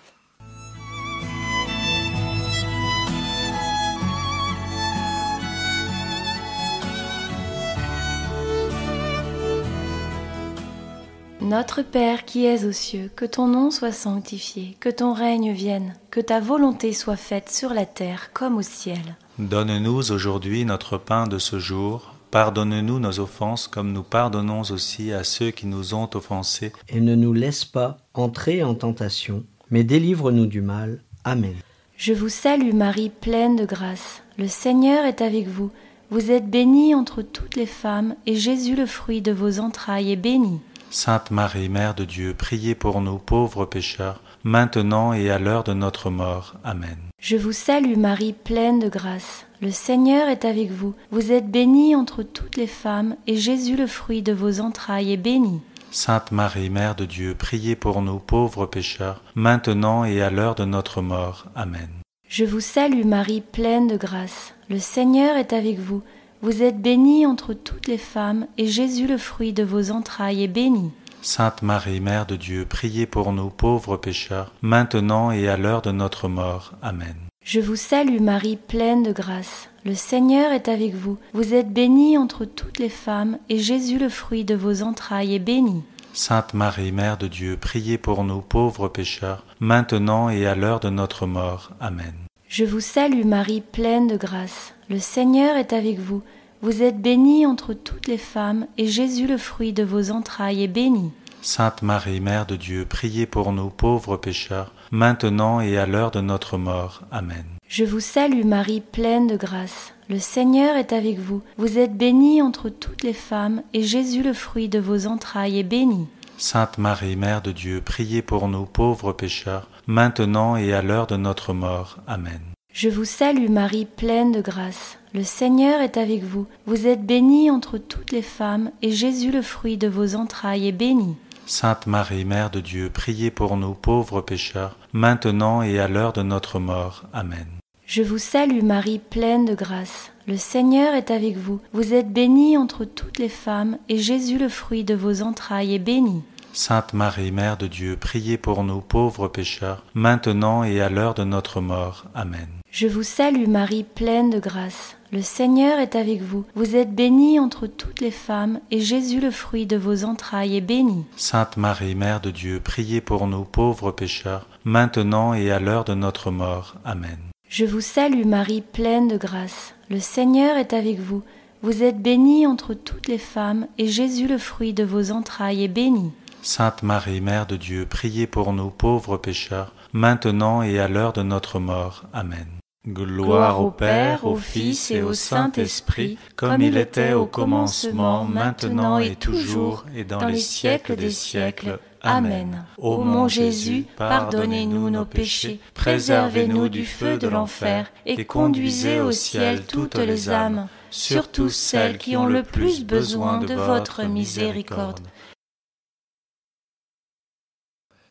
Notre Père qui es aux cieux, que ton nom soit sanctifié, que ton règne vienne, que ta volonté soit faite sur la terre comme au ciel. Donne-nous aujourd'hui notre pain de ce jour. Pardonne-nous nos offenses comme nous pardonnons aussi à ceux qui nous ont offensés. Et ne nous laisse pas entrer en tentation, mais délivre-nous du mal. Amen. Je vous salue Marie, pleine de grâce. Le Seigneur est avec vous. Vous êtes bénie entre toutes les femmes, et Jésus, le fruit de vos entrailles, est béni. Sainte Marie, Mère de Dieu, priez pour nous pauvres pécheurs, maintenant et à l'heure de notre mort. Amen. Je vous salue Marie, pleine de grâce. Le Seigneur est avec vous. Vous êtes bénie entre toutes les femmes, et Jésus, le fruit de vos entrailles, est béni. Sainte Marie, Mère de Dieu, priez pour nous pauvres pécheurs, maintenant et à l'heure de notre mort. Amen. Je vous salue Marie, pleine de grâce. Le Seigneur est avec vous. Vous êtes bénie entre toutes les femmes, et Jésus, le fruit de vos entrailles, est béni. Sainte Marie, Mère de Dieu, priez pour nous pauvres pécheurs, maintenant et à l'heure de notre mort. Amen. Je vous salue Marie, pleine de grâce. Le Seigneur est avec vous. Vous êtes bénie entre toutes les femmes, et Jésus, le fruit de vos entrailles, est béni. Sainte Marie, Mère de Dieu, priez pour nous pauvres pécheurs, maintenant et à l'heure de notre mort. Amen. Je vous salue Marie, pleine de grâce. Le Seigneur est avec vous. Vous êtes bénie entre toutes les femmes, et Jésus, le fruit de vos entrailles, est béni. Sainte Marie, Mère de Dieu, priez pour nous pauvres pécheurs, maintenant et à l'heure de notre mort. Amen. Je vous salue Marie, pleine de grâce. Le Seigneur est avec vous. Vous êtes bénie entre toutes les femmes, et Jésus, le fruit de vos entrailles, est béni. Sainte Marie, Mère de Dieu, priez pour nous pauvres pécheurs, maintenant et à l'heure de notre mort. Amen. Je vous salue Marie, pleine de grâce. Le Seigneur est avec vous. Vous êtes bénie entre toutes les femmes, et Jésus, le fruit de vos entrailles, est béni. Sainte Marie, Mère de Dieu, priez pour nous pauvres pécheurs, maintenant et à l'heure de notre mort. Amen. Je vous salue Marie, pleine de grâce. Le Seigneur est avec vous. Vous êtes bénie entre toutes les femmes, et Jésus, le fruit de vos entrailles, est béni. Sainte Marie, Mère de Dieu, priez pour nous pauvres pécheurs, maintenant et à l'heure de notre mort. Amen. Je vous salue Marie, pleine de grâce. Le Seigneur est avec vous. Vous êtes bénie entre toutes les femmes, et Jésus, le fruit de vos entrailles, est béni. Sainte Marie, Mère de Dieu, priez pour nous pauvres pécheurs, maintenant et à l'heure de notre mort. Amen. Je vous salue Marie, pleine de grâce. Le Seigneur est avec vous. Vous êtes bénie entre toutes les femmes, et Jésus, le fruit de vos entrailles, est béni. Sainte Marie, Mère de Dieu, priez pour nous pauvres pécheurs, maintenant et à l'heure de notre mort. Amen. Gloire au Père, au Fils et au Saint-Esprit, comme il était au commencement, maintenant et toujours, et dans les siècles des siècles. Amen. Ô mon Jésus, pardonnez-nous nos péchés, préservez-nous du feu de l'enfer, et conduisez au ciel toutes les âmes, surtout celles qui ont le plus besoin de votre miséricorde.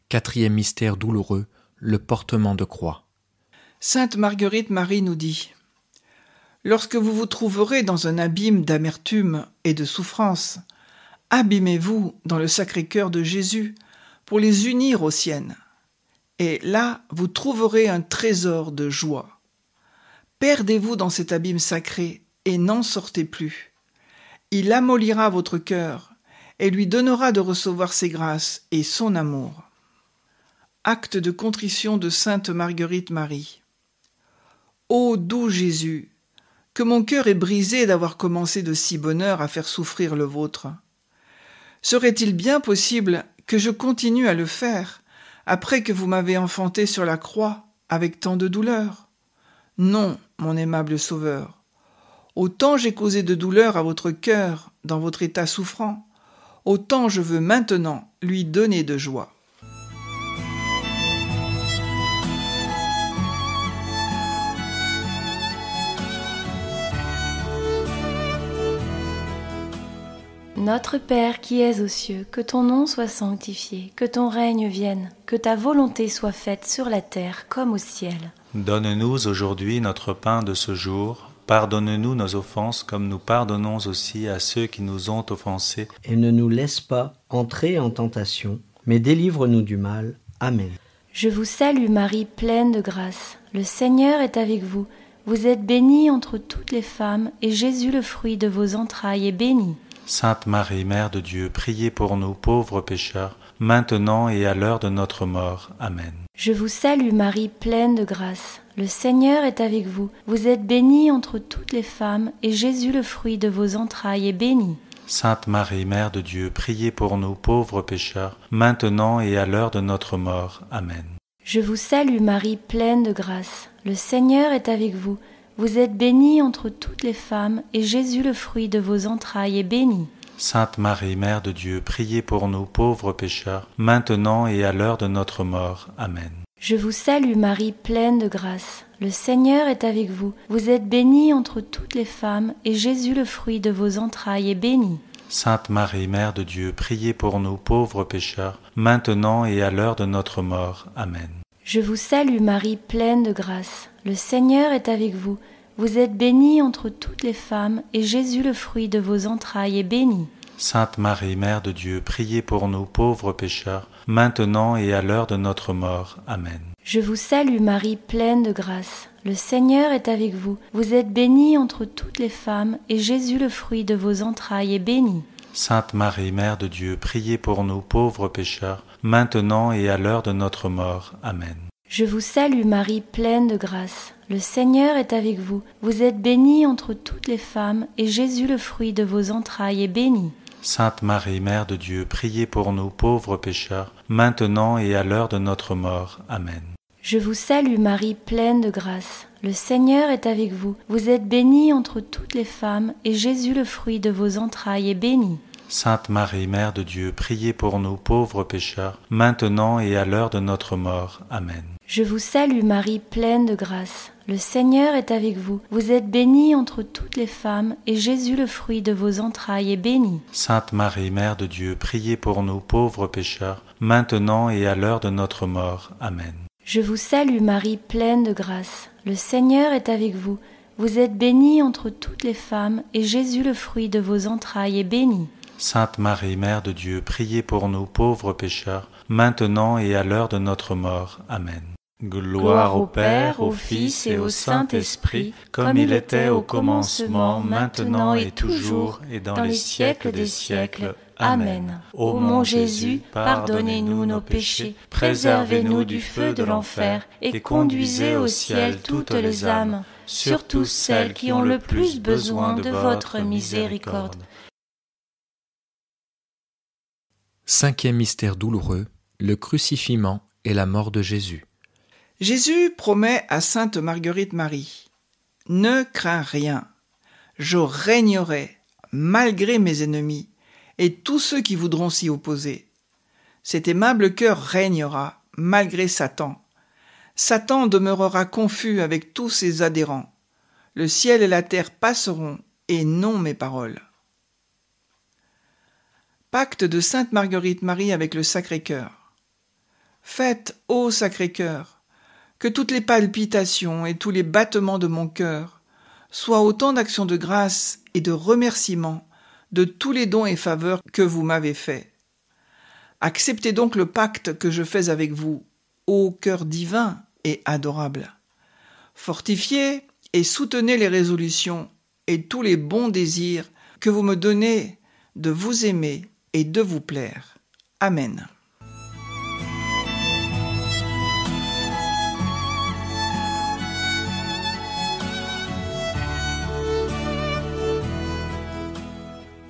Quatrième mystère douloureux, le portement de croix. Sainte Marguerite Marie nous dit : lorsque vous vous trouverez dans un abîme d'amertume et de souffrance, abîmez-vous dans le Sacré-Cœur de Jésus pour les unir aux siennes. Et là, vous trouverez un trésor de joie. Perdez-vous dans cet abîme sacré et n'en sortez plus. Il amollira votre cœur et lui donnera de recevoir ses grâces et son amour. Acte de contrition de Sainte Marguerite Marie. Ô doux Jésus, que mon cœur est brisé d'avoir commencé de si bonne heure à faire souffrir le vôtre. Serait-il bien possible que je continue à le faire après que vous m'avez enfanté sur la croix avec tant de douleur ? Non, mon aimable Sauveur. Autant j'ai causé de douleur à votre cœur dans votre état souffrant, autant je veux maintenant lui donner de joie. Notre Père qui es aux cieux, que ton nom soit sanctifié, que ton règne vienne, que ta volonté soit faite sur la terre comme au ciel. Donne-nous aujourd'hui notre pain de ce jour. Pardonne-nous nos offenses comme nous pardonnons aussi à ceux qui nous ont offensés. Et ne nous laisse pas entrer en tentation, mais délivre-nous du mal. Amen. Je vous salue Marie, pleine de grâce. Le Seigneur est avec vous. Vous êtes bénie entre toutes les femmes, et Jésus, le fruit de vos entrailles, est béni. Sainte Marie, Mère de Dieu, priez pour nous pauvres pécheurs, maintenant et à l'heure de notre mort. Amen. Je vous salue Marie, pleine de grâce. Le Seigneur est avec vous. Vous êtes bénie entre toutes les femmes, et Jésus, le fruit de vos entrailles, est béni. Sainte Marie, Mère de Dieu, priez pour nous pauvres pécheurs, maintenant et à l'heure de notre mort. Amen. Je vous salue Marie, pleine de grâce. Le Seigneur est avec vous. Vous êtes bénie entre toutes les femmes, et Jésus, le fruit de vos entrailles, est béni. Sainte Marie, Mère de Dieu, priez pour nous pauvres pécheurs, maintenant et à l'heure de notre mort. Amen. Je vous salue Marie, pleine de grâce. Le Seigneur est avec vous. Vous êtes bénie entre toutes les femmes, et Jésus, le fruit de vos entrailles, est béni. Sainte Marie, Mère de Dieu, priez pour nous pauvres pécheurs, maintenant et à l'heure de notre mort. Amen. Je vous salue Marie, pleine de grâce. Le Seigneur est avec vous. Vous êtes bénie entre toutes les femmes, et Jésus, le fruit de vos entrailles, est béni. Sainte Marie, Mère de Dieu, priez pour nous pauvres pécheurs, maintenant et à l'heure de notre mort. Amen. Je vous salue Marie, pleine de grâce. Le Seigneur est avec vous. Vous êtes bénie entre toutes les femmes, et Jésus, le fruit de vos entrailles, est béni. Sainte Marie, Mère de Dieu, priez pour nous pauvres pécheurs, maintenant et à l'heure de notre mort. Amen. Je vous salue Marie, pleine de grâce. Le Seigneur est avec vous. Vous êtes bénie entre toutes les femmes, et Jésus, le fruit de vos entrailles, est béni. Sainte Marie, Mère de Dieu, priez pour nous pauvres pécheurs, maintenant et à l'heure de notre mort. Amen. Je vous salue Marie, pleine de grâce. Le Seigneur est avec vous. Vous êtes bénie entre toutes les femmes, et Jésus, le fruit de vos entrailles, est béni. Sainte Marie, Mère de Dieu, priez pour nous pauvres pécheurs, maintenant et à l'heure de notre mort. Amen. Je vous salue Marie, pleine de grâce. Le Seigneur est avec vous. Vous êtes bénie entre toutes les femmes, et Jésus, le fruit de vos entrailles, est béni. Sainte Marie, Mère de Dieu, priez pour nous pauvres pécheurs, maintenant et à l'heure de notre mort. Amen. Je vous salue Marie, pleine de grâce. Le Seigneur est avec vous. Vous êtes bénie entre toutes les femmes, et Jésus, le fruit de vos entrailles, est béni. Sainte Marie, Mère de Dieu, priez pour nous pauvres pécheurs, maintenant et à l'heure de notre mort. Amen. Gloire au Père, au Fils et au Saint-Esprit, comme il était au commencement, maintenant et toujours, et dans les siècles des siècles. Amen. Ô mon Jésus, pardonnez-nous nos péchés, préservez-nous du feu de l'enfer, et conduisez au ciel toutes les âmes, surtout celles qui ont le plus besoin de votre miséricorde. Cinquième mystère douloureux, le crucifixion et la mort de Jésus. Jésus promet à sainte Marguerite Marie « Ne crains rien, je régnerai malgré mes ennemis et tous ceux qui voudront s'y opposer. Cet aimable cœur régnera malgré Satan. Satan demeurera confus avec tous ses adhérents. Le ciel et la terre passeront et non mes paroles. » Pacte de sainte Marguerite Marie avec le Sacré-Cœur. Faites, ô Sacré-Cœur, que toutes les palpitations et tous les battements de mon cœur soient autant d'actions de grâce et de remerciements de tous les dons et faveurs que vous m'avez faits. Acceptez donc le pacte que je fais avec vous, ô cœur divin et adorable. Fortifiez et soutenez les résolutions et tous les bons désirs que vous me donnez de vous aimer et de vous plaire. Amen.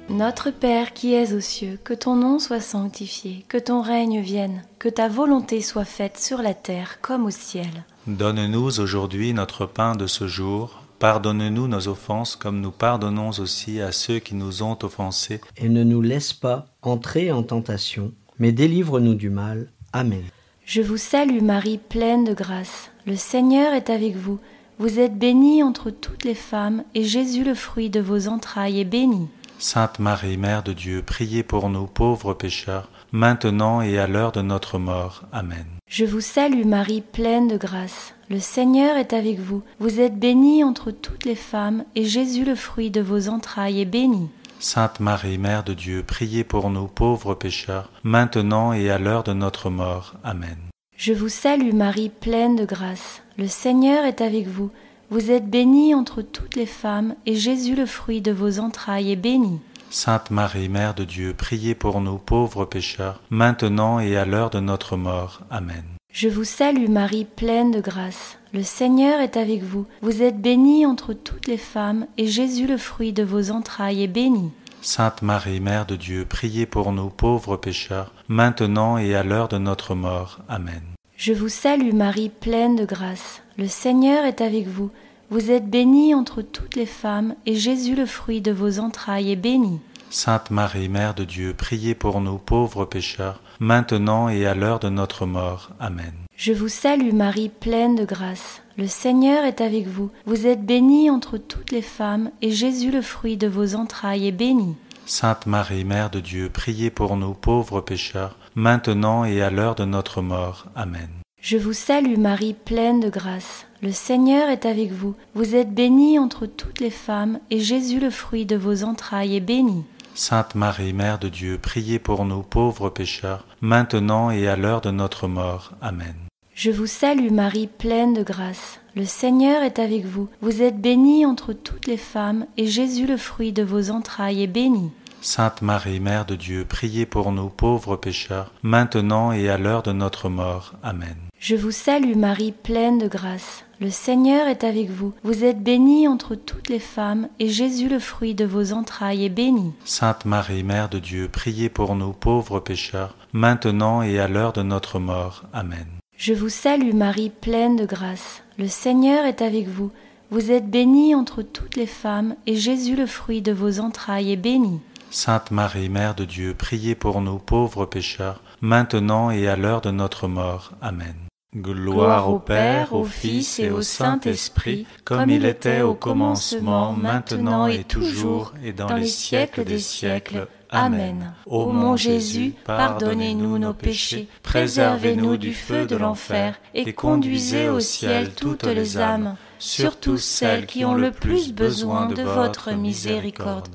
Notre Père qui es aux cieux, que ton nom soit sanctifié, que ton règne vienne, que ta volonté soit faite sur la terre comme au ciel. Donne-nous aujourd'hui notre pain de ce jour. Pardonne-nous nos offenses comme nous pardonnons aussi à ceux qui nous ont offensés. Et ne nous laisse pas entrer en tentation, mais délivre-nous du mal. Amen. Je vous salue Marie, pleine de grâce. Le Seigneur est avec vous. Vous êtes bénie entre toutes les femmes, et Jésus, le fruit de vos entrailles, est béni. Sainte Marie, Mère de Dieu, priez pour nous pauvres pécheurs, maintenant et à l'heure de notre mort. Amen. Je vous salue Marie, pleine de grâce. Le Seigneur est avec vous. Vous êtes bénie entre toutes les femmes, et Jésus, le fruit de vos entrailles, est béni. Sainte Marie, Mère de Dieu, priez pour nous pauvres pécheurs, maintenant et à l'heure de notre mort. Amen. Je vous salue Marie, pleine de grâce. Le Seigneur est avec vous. Vous êtes bénie entre toutes les femmes, et Jésus, le fruit de vos entrailles, est béni. Sainte Marie, Mère de Dieu, priez pour nous pauvres pécheurs, maintenant et à l'heure de notre mort. Amen. Je vous salue Marie, pleine de grâce. Le Seigneur est avec vous. Vous êtes bénie entre toutes les femmes, et Jésus, le fruit de vos entrailles, est béni. Sainte Marie, Mère de Dieu, priez pour nous pauvres pécheurs, maintenant et à l'heure de notre mort. Amen. Je vous salue Marie, pleine de grâce. Le Seigneur est avec vous. Vous êtes bénie entre toutes les femmes, et Jésus, le fruit de vos entrailles, est béni. Sainte Marie, Mère de Dieu, priez pour nous pauvres pécheurs, maintenant et à l'heure de notre mort. Amen. Je vous salue Marie, pleine de grâce. Le Seigneur est avec vous. Vous êtes bénie entre toutes les femmes, et Jésus, le fruit de vos entrailles, est béni. Sainte Marie, Mère de Dieu, priez pour nous pauvres pécheurs, maintenant et à l'heure de notre mort. Amen. Je vous salue Marie, pleine de grâce. Le Seigneur est avec vous. Vous êtes bénie entre toutes les femmes, et Jésus, le fruit de vos entrailles, est béni. Sainte Marie, Mère de Dieu, priez pour nous pauvres pécheurs, maintenant et à l'heure de notre mort. Amen. Je vous salue Marie, pleine de grâce. Le Seigneur est avec vous. Vous êtes bénie entre toutes les femmes, et Jésus, le fruit de vos entrailles, est béni. Sainte Marie, Mère de Dieu, priez pour nous pauvres pécheurs, maintenant et à l'heure de notre mort. Amen. Je vous salue Marie, pleine de grâce. Le Seigneur est avec vous. Vous êtes bénie entre toutes les femmes, et Jésus, le fruit de vos entrailles, est béni. Sainte Marie, Mère de Dieu, priez pour nous pauvres pécheurs, maintenant et à l'heure de notre mort. Amen. Je vous salue Marie, pleine de grâce. Le Seigneur est avec vous. Vous êtes bénie entre toutes les femmes, et Jésus, le fruit de vos entrailles, est béni. Sainte Marie, Mère de Dieu, priez pour nous pauvres pécheurs, maintenant et à l'heure de notre mort. Amen. Gloire au Père, au Fils et au Saint-Esprit, comme il était au commencement, maintenant et toujours, et dans les siècles des siècles. Amen. Ô mon Jésus, pardonnez-nous nos péchés, préservez-nous du feu de l'enfer, et conduisez au ciel toutes les âmes, surtout celles qui ont le plus besoin de votre miséricorde.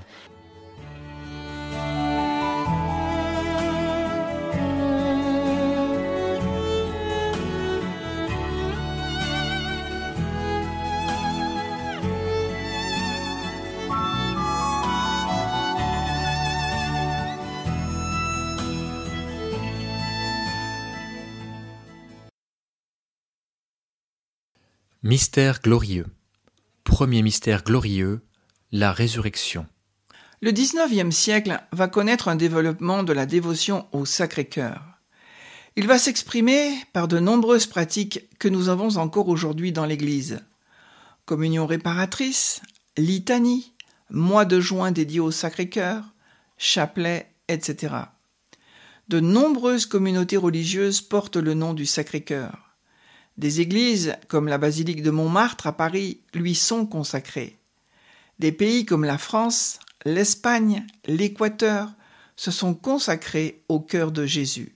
Mystère glorieux. Premier mystère glorieux, la résurrection. Le XIXe siècle va connaître un développement de la dévotion au Sacré-Cœur. Il va s'exprimer par de nombreuses pratiques que nous avons encore aujourd'hui dans l'Église. Communion réparatrice, litanie, mois de juin dédié au Sacré-Cœur, chapelet, etc. De nombreuses communautés religieuses portent le nom du Sacré-Cœur. Des églises, comme la basilique de Montmartre à Paris, lui sont consacrées. Des pays comme la France, l'Espagne, l'Équateur se sont consacrés au cœur de Jésus.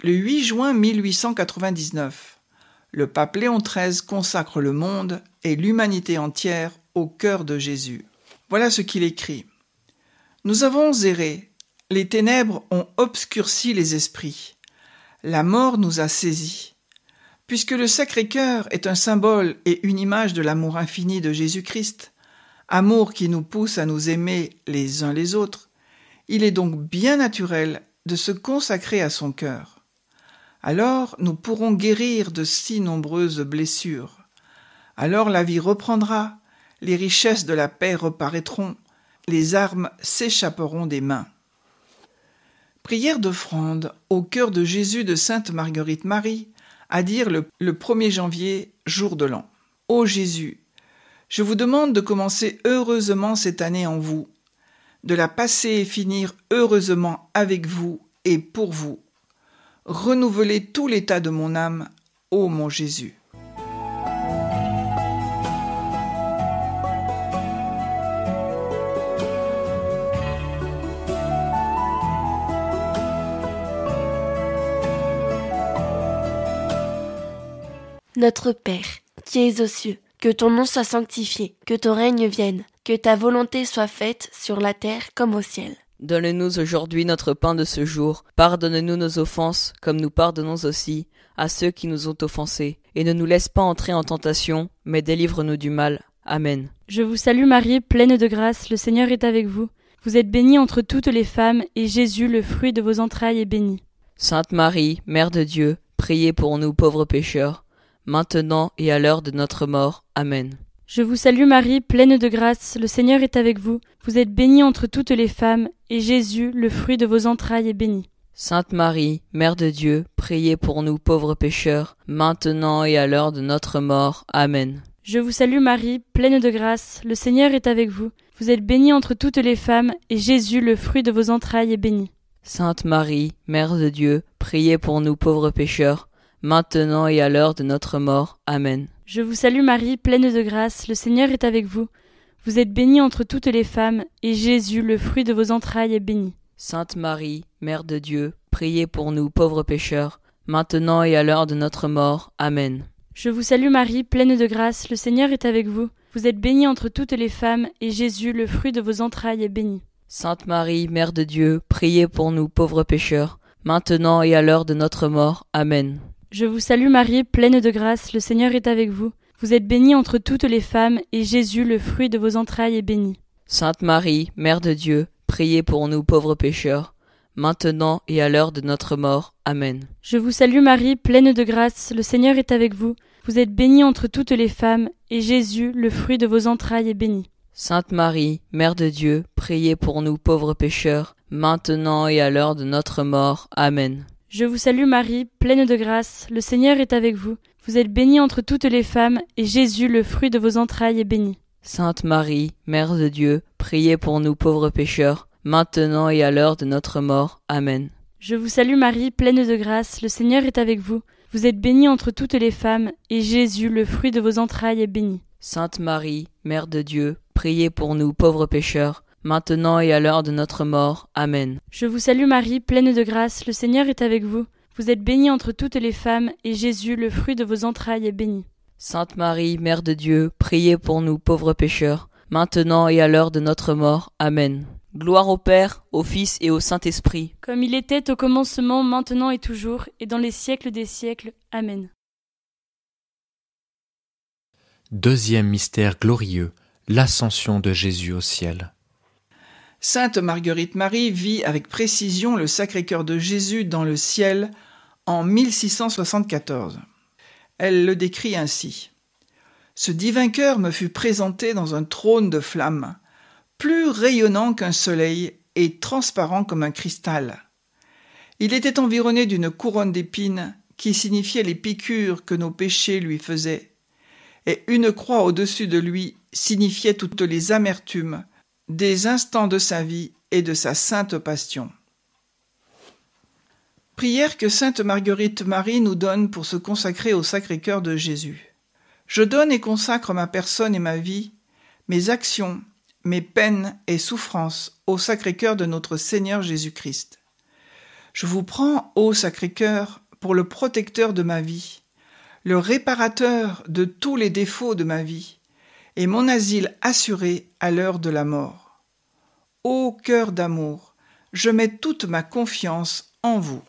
Le 8 juin 1899, le pape Léon XIII consacre le monde et l'humanité entière au cœur de Jésus. Voilà ce qu'il écrit. « Nous avons erré, les ténèbres ont obscurci les esprits, la mort nous a saisis. Puisque le Sacré-Cœur est un symbole et une image de l'amour infini de Jésus-Christ, amour qui nous pousse à nous aimer les uns les autres, il est donc bien naturel de se consacrer à son cœur. Alors nous pourrons guérir de si nombreuses blessures. Alors la vie reprendra, les richesses de la paix reparaîtront, les armes s'échapperont des mains. » Prière d'offrande au cœur de Jésus de Sainte Marguerite Marie, à dire le 1er janvier, jour de l'an. Ô Jésus, je vous demande de commencer heureusement cette année en vous, de la passer et finir heureusement avec vous et pour vous. Renouvelez tout l'état de mon âme, ô mon Jésus. Notre Père, qui es aux cieux, que ton nom soit sanctifié, que ton règne vienne, que ta volonté soit faite sur la terre comme au ciel. Donne-nous aujourd'hui notre pain de ce jour. Pardonne-nous nos offenses, comme nous pardonnons aussi à ceux qui nous ont offensés. Et ne nous laisse pas entrer en tentation, mais délivre-nous du mal. Amen. Je vous salue Marie, pleine de grâce, le Seigneur est avec vous. Vous êtes bénie entre toutes les femmes, et Jésus, le fruit de vos entrailles, est béni. Sainte Marie, Mère de Dieu, priez pour nous pauvres pécheurs, maintenant et à l'heure de notre mort. Amen. Je vous salue Marie, pleine de grâce, le Seigneur est avec vous. Vous êtes bénie entre toutes les femmes, et Jésus, le fruit de vos entrailles, est béni. Sainte Marie, Mère de Dieu, priez pour nous pauvres pécheurs, maintenant et à l'heure de notre mort. Amen. Je vous salue Marie, pleine de grâce, le Seigneur est avec vous. Vous êtes bénie entre toutes les femmes, et Jésus, le fruit de vos entrailles, est béni. Sainte Marie, Mère de Dieu, priez pour nous pauvres pécheurs, maintenant et à l'heure de notre mort. Amen. Je vous salue Marie, pleine de grâce, le Seigneur est avec vous. Vous êtes bénie entre toutes les femmes, et Jésus, le fruit de vos entrailles, est béni. Sainte Marie, Mère de Dieu, priez pour nous pauvres pécheurs, maintenant et à l'heure de notre mort. Amen. Je vous salue Marie, pleine de grâce, le Seigneur est avec vous. Vous êtes bénie entre toutes les femmes, et Jésus, le fruit de vos entrailles, est béni. Sainte Marie, Mère de Dieu, priez pour nous pauvres pécheurs, maintenant et à l'heure de notre mort. Amen. Je vous salue Marie, pleine de grâce, le Seigneur est avec vous. Vous êtes bénie entre toutes les femmes, et Jésus, le fruit de vos entrailles, est béni. Sainte Marie, Mère de Dieu, priez pour nous pauvres pécheurs, maintenant et à l'heure de notre mort. Amen. Je vous salue Marie, pleine de grâce, le Seigneur est avec vous. Vous êtes bénie entre toutes les femmes, et Jésus, le fruit de vos entrailles, est béni. Sainte Marie, Mère de Dieu, priez pour nous pauvres pécheurs, maintenant et à l'heure de notre mort. Amen. Je vous salue Marie, pleine de grâce, le Seigneur est avec vous. Vous êtes bénie entre toutes les femmes, et Jésus, le fruit de vos entrailles, est béni. Sainte Marie, Mère de Dieu, priez pour nous pauvres pécheurs, maintenant et à l'heure de notre mort. Amen. Je vous salue Marie, pleine de grâce, le Seigneur est avec vous. Vous êtes bénie entre toutes les femmes, et Jésus, le fruit de vos entrailles, est béni. Sainte Marie, Mère de Dieu, priez pour nous pauvres pécheurs, maintenant et à l'heure de notre mort. Amen. Je vous salue Marie, pleine de grâce, le Seigneur est avec vous. Vous êtes bénie entre toutes les femmes, et Jésus, le fruit de vos entrailles, est béni. Sainte Marie, Mère de Dieu, priez pour nous pauvres pécheurs, maintenant et à l'heure de notre mort. Amen. Gloire au Père, au Fils et au Saint-Esprit. Comme il était au commencement, maintenant et toujours, et dans les siècles des siècles. Amen. Deuxième mystère glorieux, l'ascension de Jésus au ciel. Sainte Marguerite Marie vit avec précision le Sacré-Cœur de Jésus dans le ciel en 1674. Elle le décrit ainsi. « Ce divin cœur me fut présenté dans un trône de flammes, plus rayonnant qu'un soleil et transparent comme un cristal. Il était environné d'une couronne d'épines qui signifiait les piqûres que nos péchés lui faisaient, et une croix au-dessus de lui signifiait toutes les amertumes des instants de sa vie et de sa sainte passion. » Prière que sainte Marguerite Marie nous donne pour se consacrer au Sacré-Cœur de Jésus. Je donne et consacre ma personne et ma vie, mes actions, mes peines et souffrances au Sacré-Cœur de notre Seigneur Jésus-Christ. Je vous prends, ô Sacré-Cœur, pour le protecteur de ma vie, le réparateur de tous les défauts de ma vie, et mon asile assuré à l'heure de la mort. Ô cœur d'amour, je mets toute ma confiance en vous.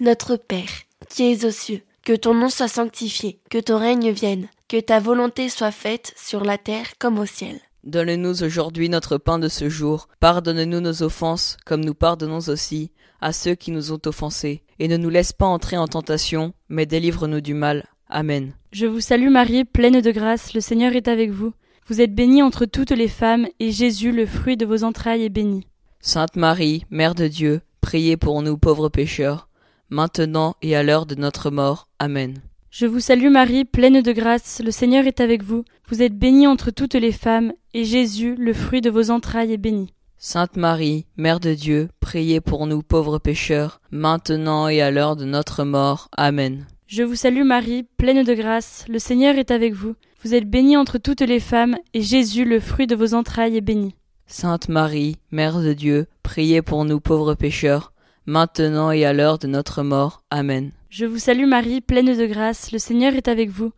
Notre Père, qui es aux cieux, que ton nom soit sanctifié, que ton règne vienne, que ta volonté soit faite sur la terre comme au ciel. Donne-nous aujourd'hui notre pain de ce jour. Pardonne-nous nos offenses, comme nous pardonnons aussi à ceux qui nous ont offensés. Et ne nous laisse pas entrer en tentation, mais délivre-nous du mal. Amen. Je vous salue Marie, pleine de grâce, le Seigneur est avec vous. Vous êtes bénie entre toutes les femmes, et Jésus, le fruit de vos entrailles, est béni. Sainte Marie, Mère de Dieu, priez pour nous pauvres pécheurs, maintenant et à l'heure de notre mort. Amen. Je vous salue Marie, pleine de grâce, le Seigneur est avec vous. Vous êtes bénie entre toutes les femmes, et Jésus, le fruit de vos entrailles, est béni. Sainte Marie, Mère de Dieu, priez pour nous pauvres pécheurs, maintenant et à l'heure de notre mort. Amen. Je vous salue Marie, pleine de grâce, le Seigneur est avec vous. Vous êtes bénie entre toutes les femmes, et Jésus, le fruit de vos entrailles, est béni. Sainte Marie, Mère de Dieu, priez pour nous pauvres pécheurs, maintenant et à l'heure de notre mort. Amen. Je vous salue Marie, pleine de grâce, le Seigneur est avec vous.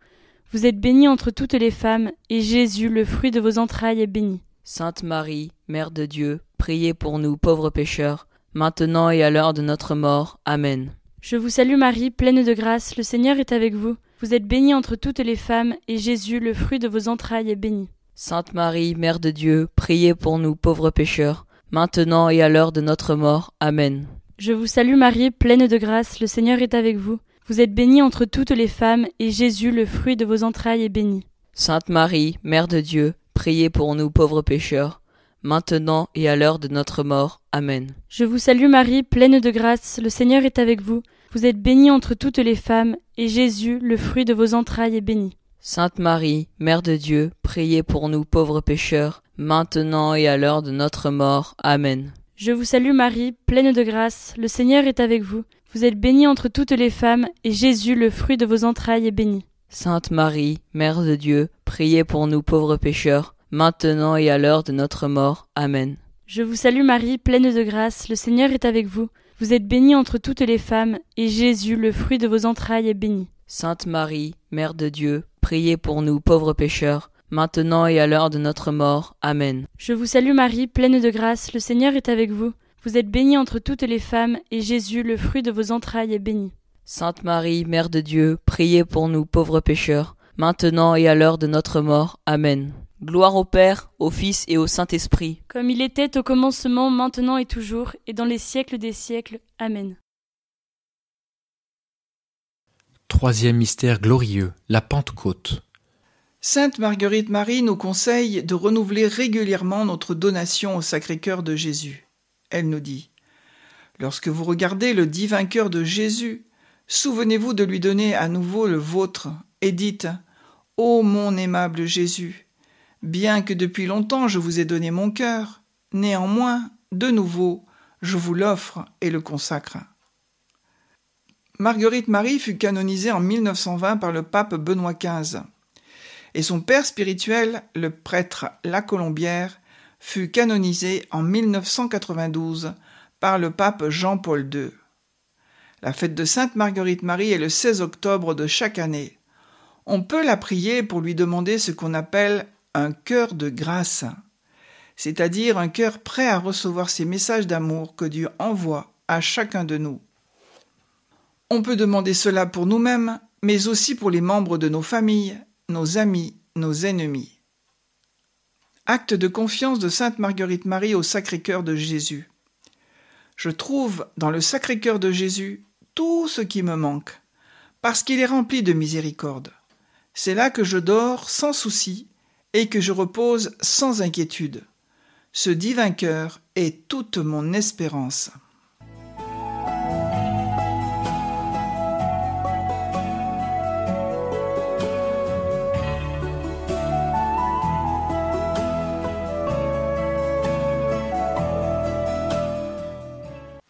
Vous êtes bénie entre toutes les femmes, et Jésus, le fruit de vos entrailles, est béni. Sainte Marie, Mère de Dieu, priez pour nous pauvres pécheurs, maintenant et à l'heure de notre mort. Amen. Je vous salue Marie, pleine de grâce, le Seigneur est avec vous. Vous êtes bénie entre toutes les femmes, et Jésus, le fruit de vos entrailles, est béni. Sainte Marie, Mère de Dieu, priez pour nous pauvres pécheurs, maintenant et à l'heure de notre mort. Amen. Je vous salue Marie, pleine de grâce, le Seigneur est avec vous. Vous êtes bénie entre toutes les femmes, et Jésus, le fruit de vos entrailles, est béni. Sainte Marie, Mère de Dieu, priez pour nous pauvres pécheurs, maintenant et à l'heure de notre mort. Amen. Je vous salue Marie, pleine de grâce, le Seigneur est avec vous. Vous êtes bénie entre toutes les femmes, et Jésus, le fruit de vos entrailles, est béni. Sainte Marie, Mère de Dieu, priez pour nous pauvres pécheurs, maintenant et à l'heure de notre mort. Amen. Je vous salue Marie, pleine de grâce, le Seigneur est avec vous. Vous êtes bénie entre toutes les femmes, et Jésus, le fruit de vos entrailles, est béni. Sainte Marie, Mère de Dieu, priez pour nous pauvres pécheurs, maintenant et à l'heure de notre mort. Amen. Je vous salue Marie, pleine de grâce, le Seigneur est avec vous. Vous êtes bénie entre toutes les femmes, et Jésus, le fruit de vos entrailles, est béni. Sainte Marie, Mère de Dieu, priez pour nous pauvres pécheurs, maintenant et à l'heure de notre mort. Amen. Je vous salue Marie, pleine de grâce, le Seigneur est avec vous. Vous êtes bénie entre toutes les femmes, et Jésus, le fruit de vos entrailles, est béni. Sainte Marie, Mère de Dieu, priez pour nous pauvres pécheurs, maintenant et à l'heure de notre mort. Amen. Gloire au Père, au Fils et au Saint-Esprit. Comme il était au commencement, maintenant et toujours, et dans les siècles des siècles. Amen. Troisième mystère glorieux, la Pentecôte. Sainte Marguerite Marie nous conseille de renouveler régulièrement notre donation au Sacré-Cœur de Jésus. elle nous dit. Lorsque vous regardez le divin cœur de Jésus, souvenez-vous de lui donner à nouveau le vôtre et dites « Ô mon aimable Jésus, bien que depuis longtemps je vous ai donné mon cœur, néanmoins, de nouveau, je vous l'offre et le consacre. » Marguerite Marie fut canonisée en 1920 par le pape Benoît XV et son père spirituel, le prêtre La Colombière, fut canonisé en 1992 par le pape Jean-Paul II. La fête de Sainte Marguerite Marie est le 16 octobre de chaque année. On peut la prier pour lui demander ce qu'on appelle un cœur de grâce, c'est-à-dire un cœur prêt à recevoir ces messages d'amour que Dieu envoie à chacun de nous. On peut demander cela pour nous-mêmes, mais aussi pour les membres de nos familles, nos amis, nos ennemis. Acte de confiance de Sainte Marguerite Marie au Sacré-Cœur de Jésus. Je trouve dans le Sacré-Cœur de Jésus tout ce qui me manque, parce qu'il est rempli de miséricorde. C'est là que je dors sans souci et que je repose sans inquiétude. Ce divin cœur est toute mon espérance.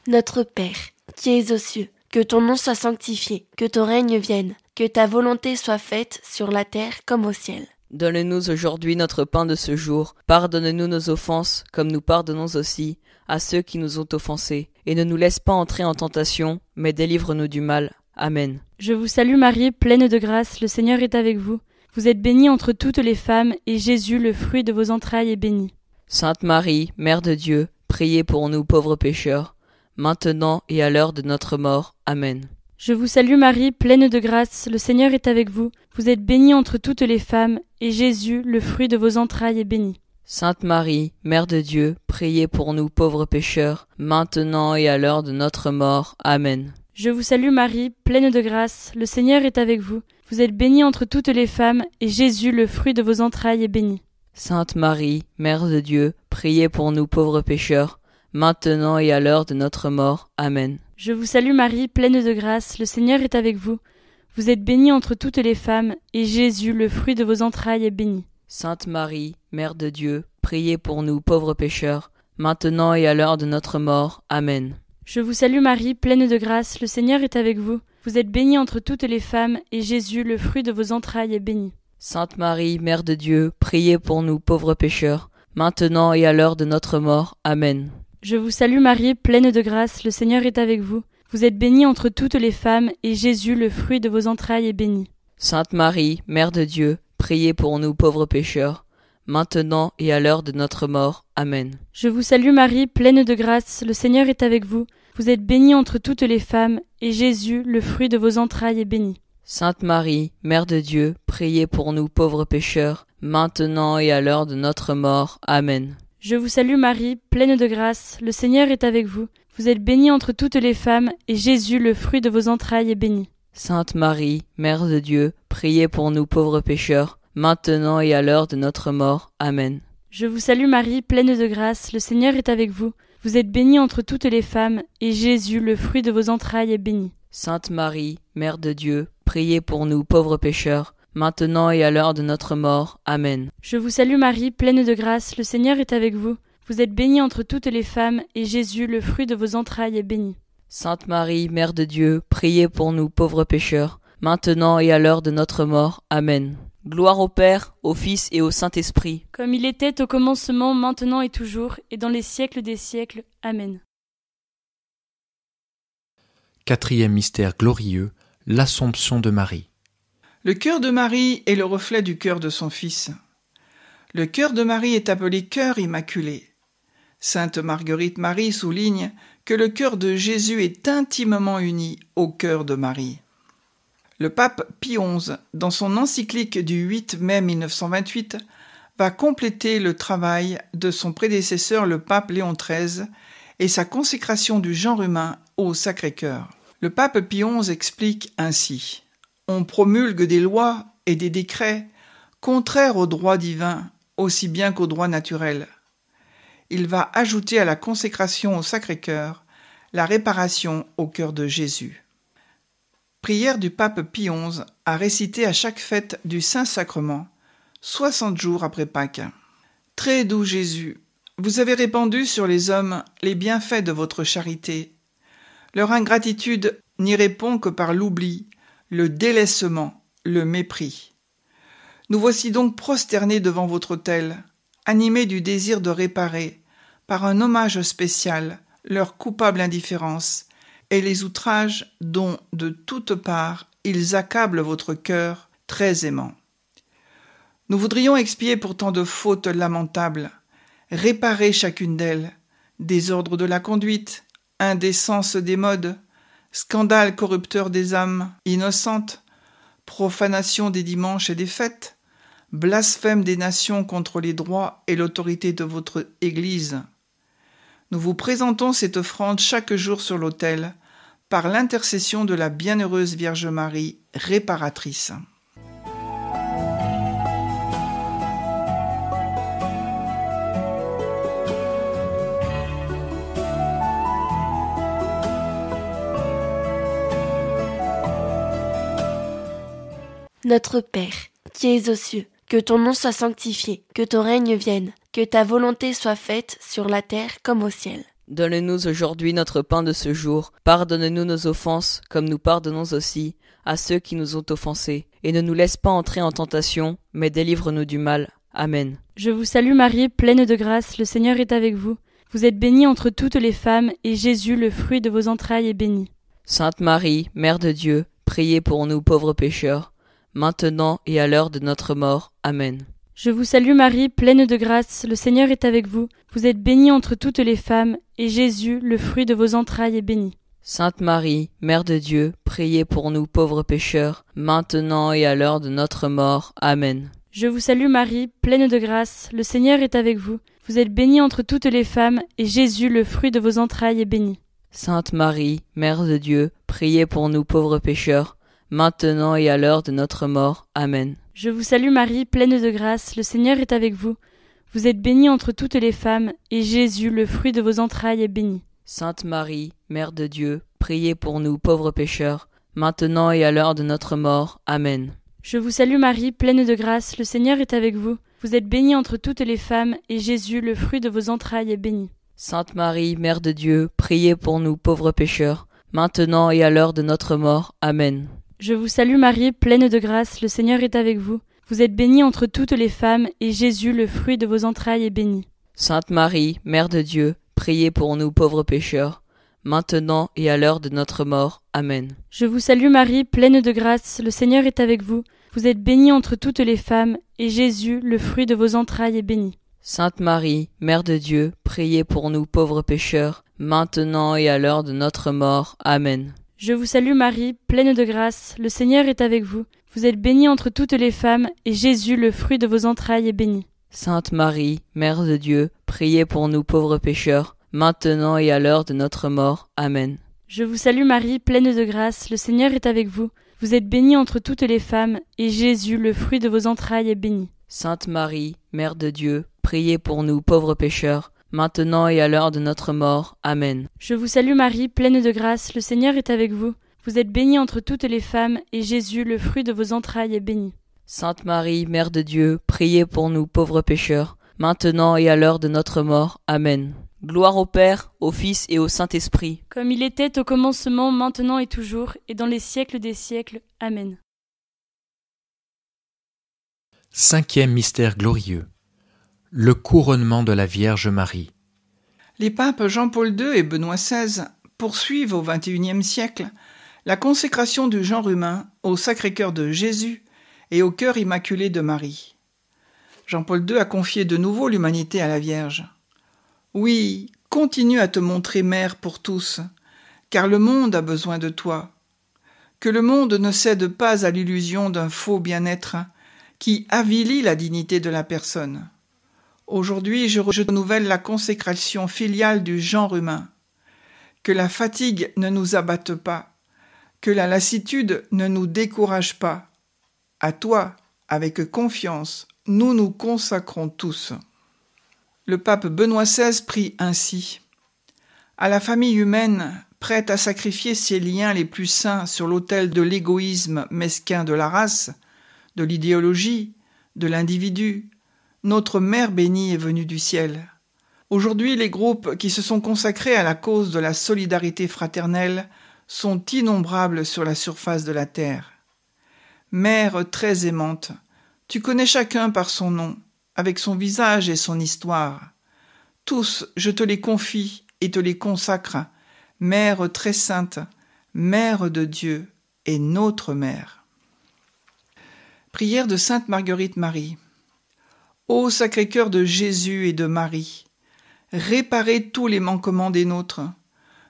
Notre Père, qui es aux cieux, que ton nom soit sanctifié, que ton règne vienne, que ta volonté soit faite sur la terre comme au ciel. Donne-nous aujourd'hui notre pain de ce jour. Pardonne-nous nos offenses, comme nous pardonnons aussi à ceux qui nous ont offensés. Et ne nous laisse pas entrer en tentation, mais délivre-nous du mal. Amen. Je vous salue Marie, pleine de grâce, le Seigneur est avec vous. Vous êtes bénie entre toutes les femmes, et Jésus, le fruit de vos entrailles, est béni. Sainte Marie, Mère de Dieu, priez pour nous pauvres pécheurs, maintenant et à l'heure de notre mort. Amen. Je vous salue Marie, pleine de grâce, le Seigneur est avec vous. Vous êtes bénie entre toutes les femmes, et Jésus, le fruit de vos entrailles, est béni. Sainte Marie, Mère de Dieu, priez pour nous pauvres pécheurs, maintenant et à l'heure de notre mort. Amen. Je vous salue Marie, pleine de grâce, le Seigneur est avec vous. Vous êtes bénie entre toutes les femmes, et Jésus, le fruit de vos entrailles, est béni. Sainte Marie, Mère de Dieu, priez pour nous pauvres pécheurs, maintenant et à l'heure de notre mort. Amen. Je vous salue Marie, pleine de grâce, le Seigneur est avec vous. Vous êtes bénie entre toutes les femmes, et Jésus, le fruit de vos entrailles, est béni. Sainte Marie, Mère de Dieu, priez pour nous pauvres pécheurs, maintenant et à l'heure de notre mort. Amen. Je vous salue Marie, pleine de grâce, le Seigneur est avec vous. Vous êtes bénie entre toutes les femmes, et Jésus, le fruit de vos entrailles, est béni. Sainte Marie, Mère de Dieu, priez pour nous pauvres pécheurs, maintenant et à l'heure de notre mort. Amen. Je vous salue Marie, pleine de grâce, le Seigneur est avec vous. Vous êtes bénie entre toutes les femmes, et Jésus, le fruit de vos entrailles, est béni. Sainte Marie, Mère de Dieu, priez pour nous pauvres pécheurs, maintenant et à l'heure de notre mort. Amen. Je vous salue Marie, pleine de grâce, le Seigneur est avec vous. Vous êtes bénie entre toutes les femmes, et Jésus, le fruit de vos entrailles, est béni. Sainte Marie, Mère de Dieu, priez pour nous pauvres pécheurs, maintenant et à l'heure de notre mort. Amen. Je vous salue Marie, pleine de grâce, le Seigneur est avec vous. Vous êtes bénie entre toutes les femmes, et Jésus, le fruit de vos entrailles, est béni. Sainte Marie, Mère de Dieu, priez pour nous pauvres pécheurs, maintenant et à l'heure de notre mort. Amen. Je vous salue Marie, pleine de grâce, le Seigneur est avec vous. Vous êtes bénie entre toutes les femmes, et Jésus, le fruit de vos entrailles, est béni. Sainte Marie, Mère de Dieu, priez pour nous pauvres pécheurs, maintenant et à l'heure de notre mort. Amen. Je vous salue Marie, pleine de grâce, le Seigneur est avec vous. Vous êtes bénie entre toutes les femmes, et Jésus, le fruit de vos entrailles, est béni. Sainte Marie, Mère de Dieu, priez pour nous pauvres pécheurs, maintenant et à l'heure de notre mort. Amen. Gloire au Père, au Fils et au Saint-Esprit. Comme il était au commencement, maintenant et toujours, et dans les siècles des siècles. Amen. Quatrième mystère glorieux, l'Assomption de Marie. Le cœur de Marie est le reflet du cœur de son Fils. Le cœur de Marie est appelé cœur immaculé. Sainte Marguerite Marie souligne que le cœur de Jésus est intimement uni au cœur de Marie. Le pape Pie XI, dans son encyclique du 8 mai 1928, va compléter le travail de son prédécesseur le pape Léon XIII et sa consécration du genre humain au Sacré-Cœur. Le pape Pie XI explique ainsi : on promulgue des lois et des décrets contraires au droit divin, aussi bien qu'au droit naturel. il va ajouter à la consécration au Sacré-Cœur la réparation au cœur de Jésus. Prière du pape Pie XI à réciter à chaque fête du Saint-Sacrement, 60 jours après Pâques. Très doux Jésus, vous avez répandu sur les hommes les bienfaits de votre charité. Leur ingratitude n'y répond que par l'oubli, le délaissement, le mépris. Nous voici donc prosternés devant votre autel, animés du désir de réparer, par un hommage spécial, leur coupable indifférence et les outrages dont, de toutes parts, ils accablent votre cœur très aimant. Nous voudrions expier pour tant de fautes lamentables, réparer chacune d'elles, désordre de la conduite, indécence des modes, scandale corrupteur des âmes innocentes, profanation des dimanches et des fêtes, blasphème des nations contre les droits et l'autorité de votre Église. Nous vous présentons cette offrande chaque jour sur l'autel, par l'intercession de la bienheureuse Vierge Marie, réparatrice. Notre Père, qui es aux cieux, que ton nom soit sanctifié, que ton règne vienne, que ta volonté soit faite sur la terre comme au ciel. Donne-nous aujourd'hui notre pain de ce jour. Pardonne-nous nos offenses, comme nous pardonnons aussi à ceux qui nous ont offensés. Et ne nous laisse pas entrer en tentation, mais délivre-nous du mal. Amen. Je vous salue Marie, pleine de grâce, le Seigneur est avec vous. Vous êtes bénie entre toutes les femmes, et Jésus, le fruit de vos entrailles, est béni. Sainte Marie, Mère de Dieu, priez pour nous pauvres pécheurs, maintenant et à l'heure de notre mort. Amen. Je vous salue Marie, pleine de grâce, le Seigneur est avec vous. Vous êtes bénie entre toutes les femmes, et Jésus, le fruit de vos entrailles, est béni. Sainte Marie, Mère de Dieu, priez pour nous pauvres pécheurs, maintenant et à l'heure de notre mort. Amen. Je vous salue Marie, pleine de grâce, le Seigneur est avec vous. Vous êtes bénie entre toutes les femmes, et Jésus, le fruit de vos entrailles, est béni. Sainte Marie, Mère de Dieu, priez pour nous pauvres pécheurs, maintenant et à l'heure de notre mort. Amen. Je vous salue Marie, pleine de grâce, le Seigneur est avec vous. Vous êtes bénie entre toutes les femmes, et Jésus, le fruit de vos entrailles, est béni. Sainte Marie, Mère de Dieu, priez pour nous pauvres pécheurs, maintenant et à l'heure de notre mort. Amen. Je vous salue Marie, pleine de grâce, le Seigneur est avec vous. Vous êtes bénie entre toutes les femmes, et Jésus, le fruit de vos entrailles, est béni. Sainte Marie, Mère de Dieu, priez pour nous pauvres pécheurs, maintenant et à l'heure de notre mort. Amen. Je vous salue Marie, pleine de grâce, le Seigneur est avec vous. Vous êtes bénie entre toutes les femmes, et Jésus, le fruit de vos entrailles, est béni. Sainte Marie, Mère de Dieu, priez pour nous pauvres pécheurs, maintenant et à l'heure de notre mort. Amen. Je vous salue Marie, pleine de grâce, le Seigneur est avec vous. Vous êtes bénie entre toutes les femmes, et Jésus, le fruit de vos entrailles, est béni. Sainte Marie, Mère de Dieu, priez pour nous pauvres pécheurs, maintenant et à l'heure de notre mort. Amen. Je vous salue Marie, pleine de grâce, le Seigneur est avec vous. Vous êtes bénie entre toutes les femmes, et Jésus, le fruit de vos entrailles, est béni. Sainte Marie, Mère de Dieu, priez pour nous pauvres pécheurs, maintenant et à l'heure de notre mort. Amen. Je vous salue Marie, pleine de grâce, le Seigneur est avec vous. Vous êtes bénie entre toutes les femmes, et Jésus, le fruit de vos entrailles, est béni. Sainte Marie, Mère de Dieu, priez pour nous pauvres pécheurs, maintenant et à l'heure de notre mort. Amen. Je vous salue Marie, pleine de grâce, le Seigneur est avec vous. Vous êtes bénie entre toutes les femmes, et Jésus, le fruit de vos entrailles, est béni. Sainte Marie, Mère de Dieu, priez pour nous pauvres pécheurs, maintenant et à l'heure de notre mort. Amen. Gloire au Père, au Fils et au Saint-Esprit. Comme il était au commencement, maintenant et toujours, et dans les siècles des siècles. Amen. 5e mystère glorieux. Le couronnement de la Vierge Marie. Les papes Jean-Paul II et Benoît XVI poursuivent au XXIe siècle la consécration du genre humain au Sacré-Cœur de Jésus et au cœur immaculé de Marie. Jean-Paul II a confié de nouveau l'humanité à la Vierge. Oui, continue à te montrer mère pour tous, car le monde a besoin de toi. Que le monde ne cède pas à l'illusion d'un faux bien-être qui avilit la dignité de la personne. Aujourd'hui, je renouvelle la consécration filiale du genre humain. Que la fatigue ne nous abatte pas, que la lassitude ne nous décourage pas. À toi, avec confiance, nous nous consacrons tous. le pape Benoît XVI prie ainsi. À la famille humaine, prête à sacrifier ses liens les plus saints sur l'autel de l'égoïsme mesquin de la race, de l'idéologie, de l'individu, notre Mère bénie est venue du ciel. Aujourd'hui, les groupes qui se sont consacrés à la cause de la solidarité fraternelle sont innombrables sur la surface de la terre. Mère très aimante, tu connais chacun par son nom, avec son visage et son histoire. Tous, je te les confie et te les consacre, Mère très sainte, Mère de Dieu et notre Mère. Prière de Sainte Marguerite Marie. Ô Sacré-Cœur de Jésus et de Marie, réparez tous les manquements des nôtres,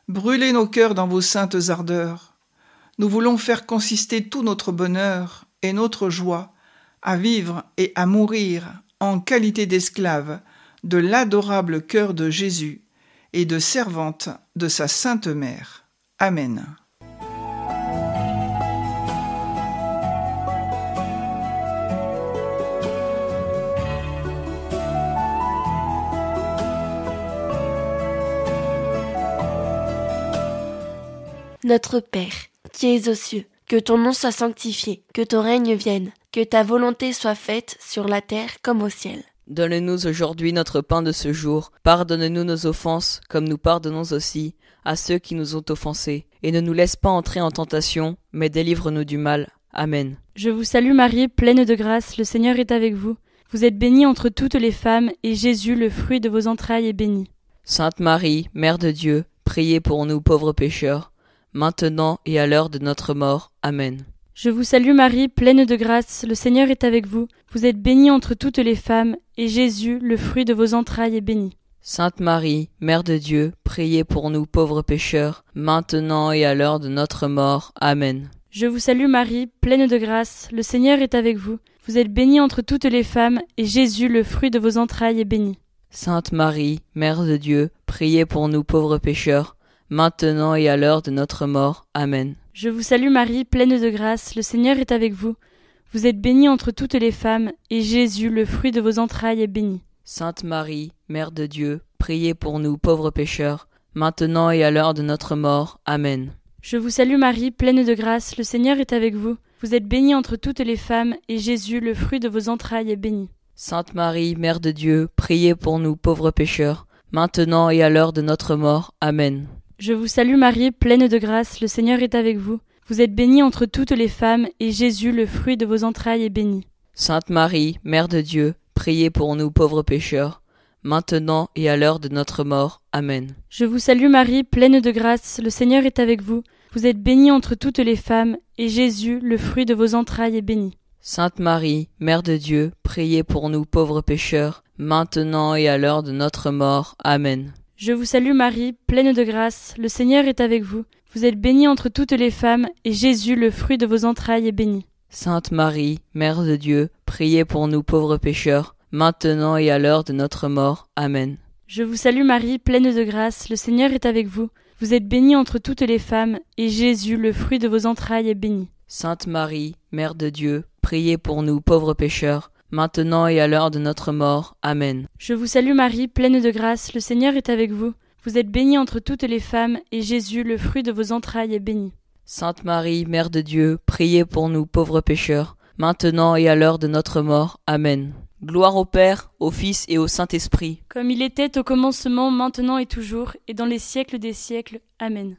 brûlez nos cœurs dans vos saintes ardeurs. Nous voulons faire consister tout notre bonheur et notre joie à vivre et à mourir en qualité d'esclave de l'adorable cœur de Jésus et de servante de sa Sainte Mère. Amen. Notre Père, qui es aux cieux, que ton nom soit sanctifié, que ton règne vienne, que ta volonté soit faite sur la terre comme au ciel. Donne-nous aujourd'hui notre pain de ce jour. Pardonne-nous nos offenses, comme nous pardonnons aussi à ceux qui nous ont offensés. Et ne nous laisse pas entrer en tentation, mais délivre-nous du mal. Amen. Je vous salue Marie, pleine de grâce, le Seigneur est avec vous. Vous êtes bénie entre toutes les femmes, et Jésus, le fruit de vos entrailles, est béni. Sainte Marie, Mère de Dieu, priez pour nous pauvres pécheurs, maintenant et à l'heure de notre mort. Amen. Je vous salue Marie, pleine de grâce, le Seigneur est avec vous. Vous êtes bénie entre toutes les femmes, et Jésus, le fruit de vos entrailles, est béni. Sainte Marie, Mère de Dieu, priez pour nous pauvres pécheurs, maintenant et à l'heure de notre mort. Amen. Je vous salue Marie, pleine de grâce, le Seigneur est avec vous. Vous êtes bénie entre toutes les femmes, et Jésus, le fruit de vos entrailles, est béni. Sainte Marie, Mère de Dieu, priez pour nous pauvres pécheurs, maintenant et à l'heure de notre mort. Amen. Je vous salue Marie, pleine de grâce, le Seigneur est avec vous. Vous êtes bénie entre toutes les femmes, et Jésus, le fruit de vos entrailles, est béni. Sainte Marie, Mère de Dieu, priez pour nous pauvres pécheurs, maintenant et à l'heure de notre mort. Amen. Je vous salue Marie, pleine de grâce, le Seigneur est avec vous. Vous êtes bénie entre toutes les femmes, et Jésus, le fruit de vos entrailles, est béni. Sainte Marie, Mère de Dieu, priez pour nous pauvres pécheurs, maintenant et à l'heure de notre mort. Amen. Je vous salue Marie, pleine de grâce, le Seigneur est avec vous. Vous êtes bénie entre toutes les femmes, et Jésus, le fruit de vos entrailles, est béni. Sainte Marie, Mère de Dieu, priez pour nous pauvres pécheurs, maintenant et à l'heure de notre mort. Amen. Je vous salue Marie, pleine de grâce, le Seigneur est avec vous. Vous êtes bénie entre toutes les femmes, et Jésus, le fruit de vos entrailles, est béni. Sainte Marie, Mère de Dieu, priez pour nous pauvres pécheurs, maintenant et à l'heure de notre mort. Amen. Je vous salue Marie, pleine de grâce, le Seigneur est avec vous. Vous êtes bénie entre toutes les femmes, et Jésus, le fruit de vos entrailles, est béni. Sainte Marie, Mère de Dieu, priez pour nous pauvres pécheurs, maintenant et à l'heure de notre mort. Amen. Je vous salue Marie, pleine de grâce, le Seigneur est avec vous. Vous êtes bénie entre toutes les femmes, et Jésus, le fruit de vos entrailles, est béni. Sainte Marie, Mère de Dieu, priez pour nous pauvres pécheurs, maintenant et à l'heure de notre mort. Amen. Je vous salue Marie, pleine de grâce, le Seigneur est avec vous. Vous êtes bénie entre toutes les femmes, et Jésus, le fruit de vos entrailles, est béni. Sainte Marie, Mère de Dieu, priez pour nous pauvres pécheurs, maintenant et à l'heure de notre mort. Amen. Gloire au Père, au Fils et au Saint-Esprit. Comme il était au commencement, maintenant et toujours, et dans les siècles des siècles. Amen.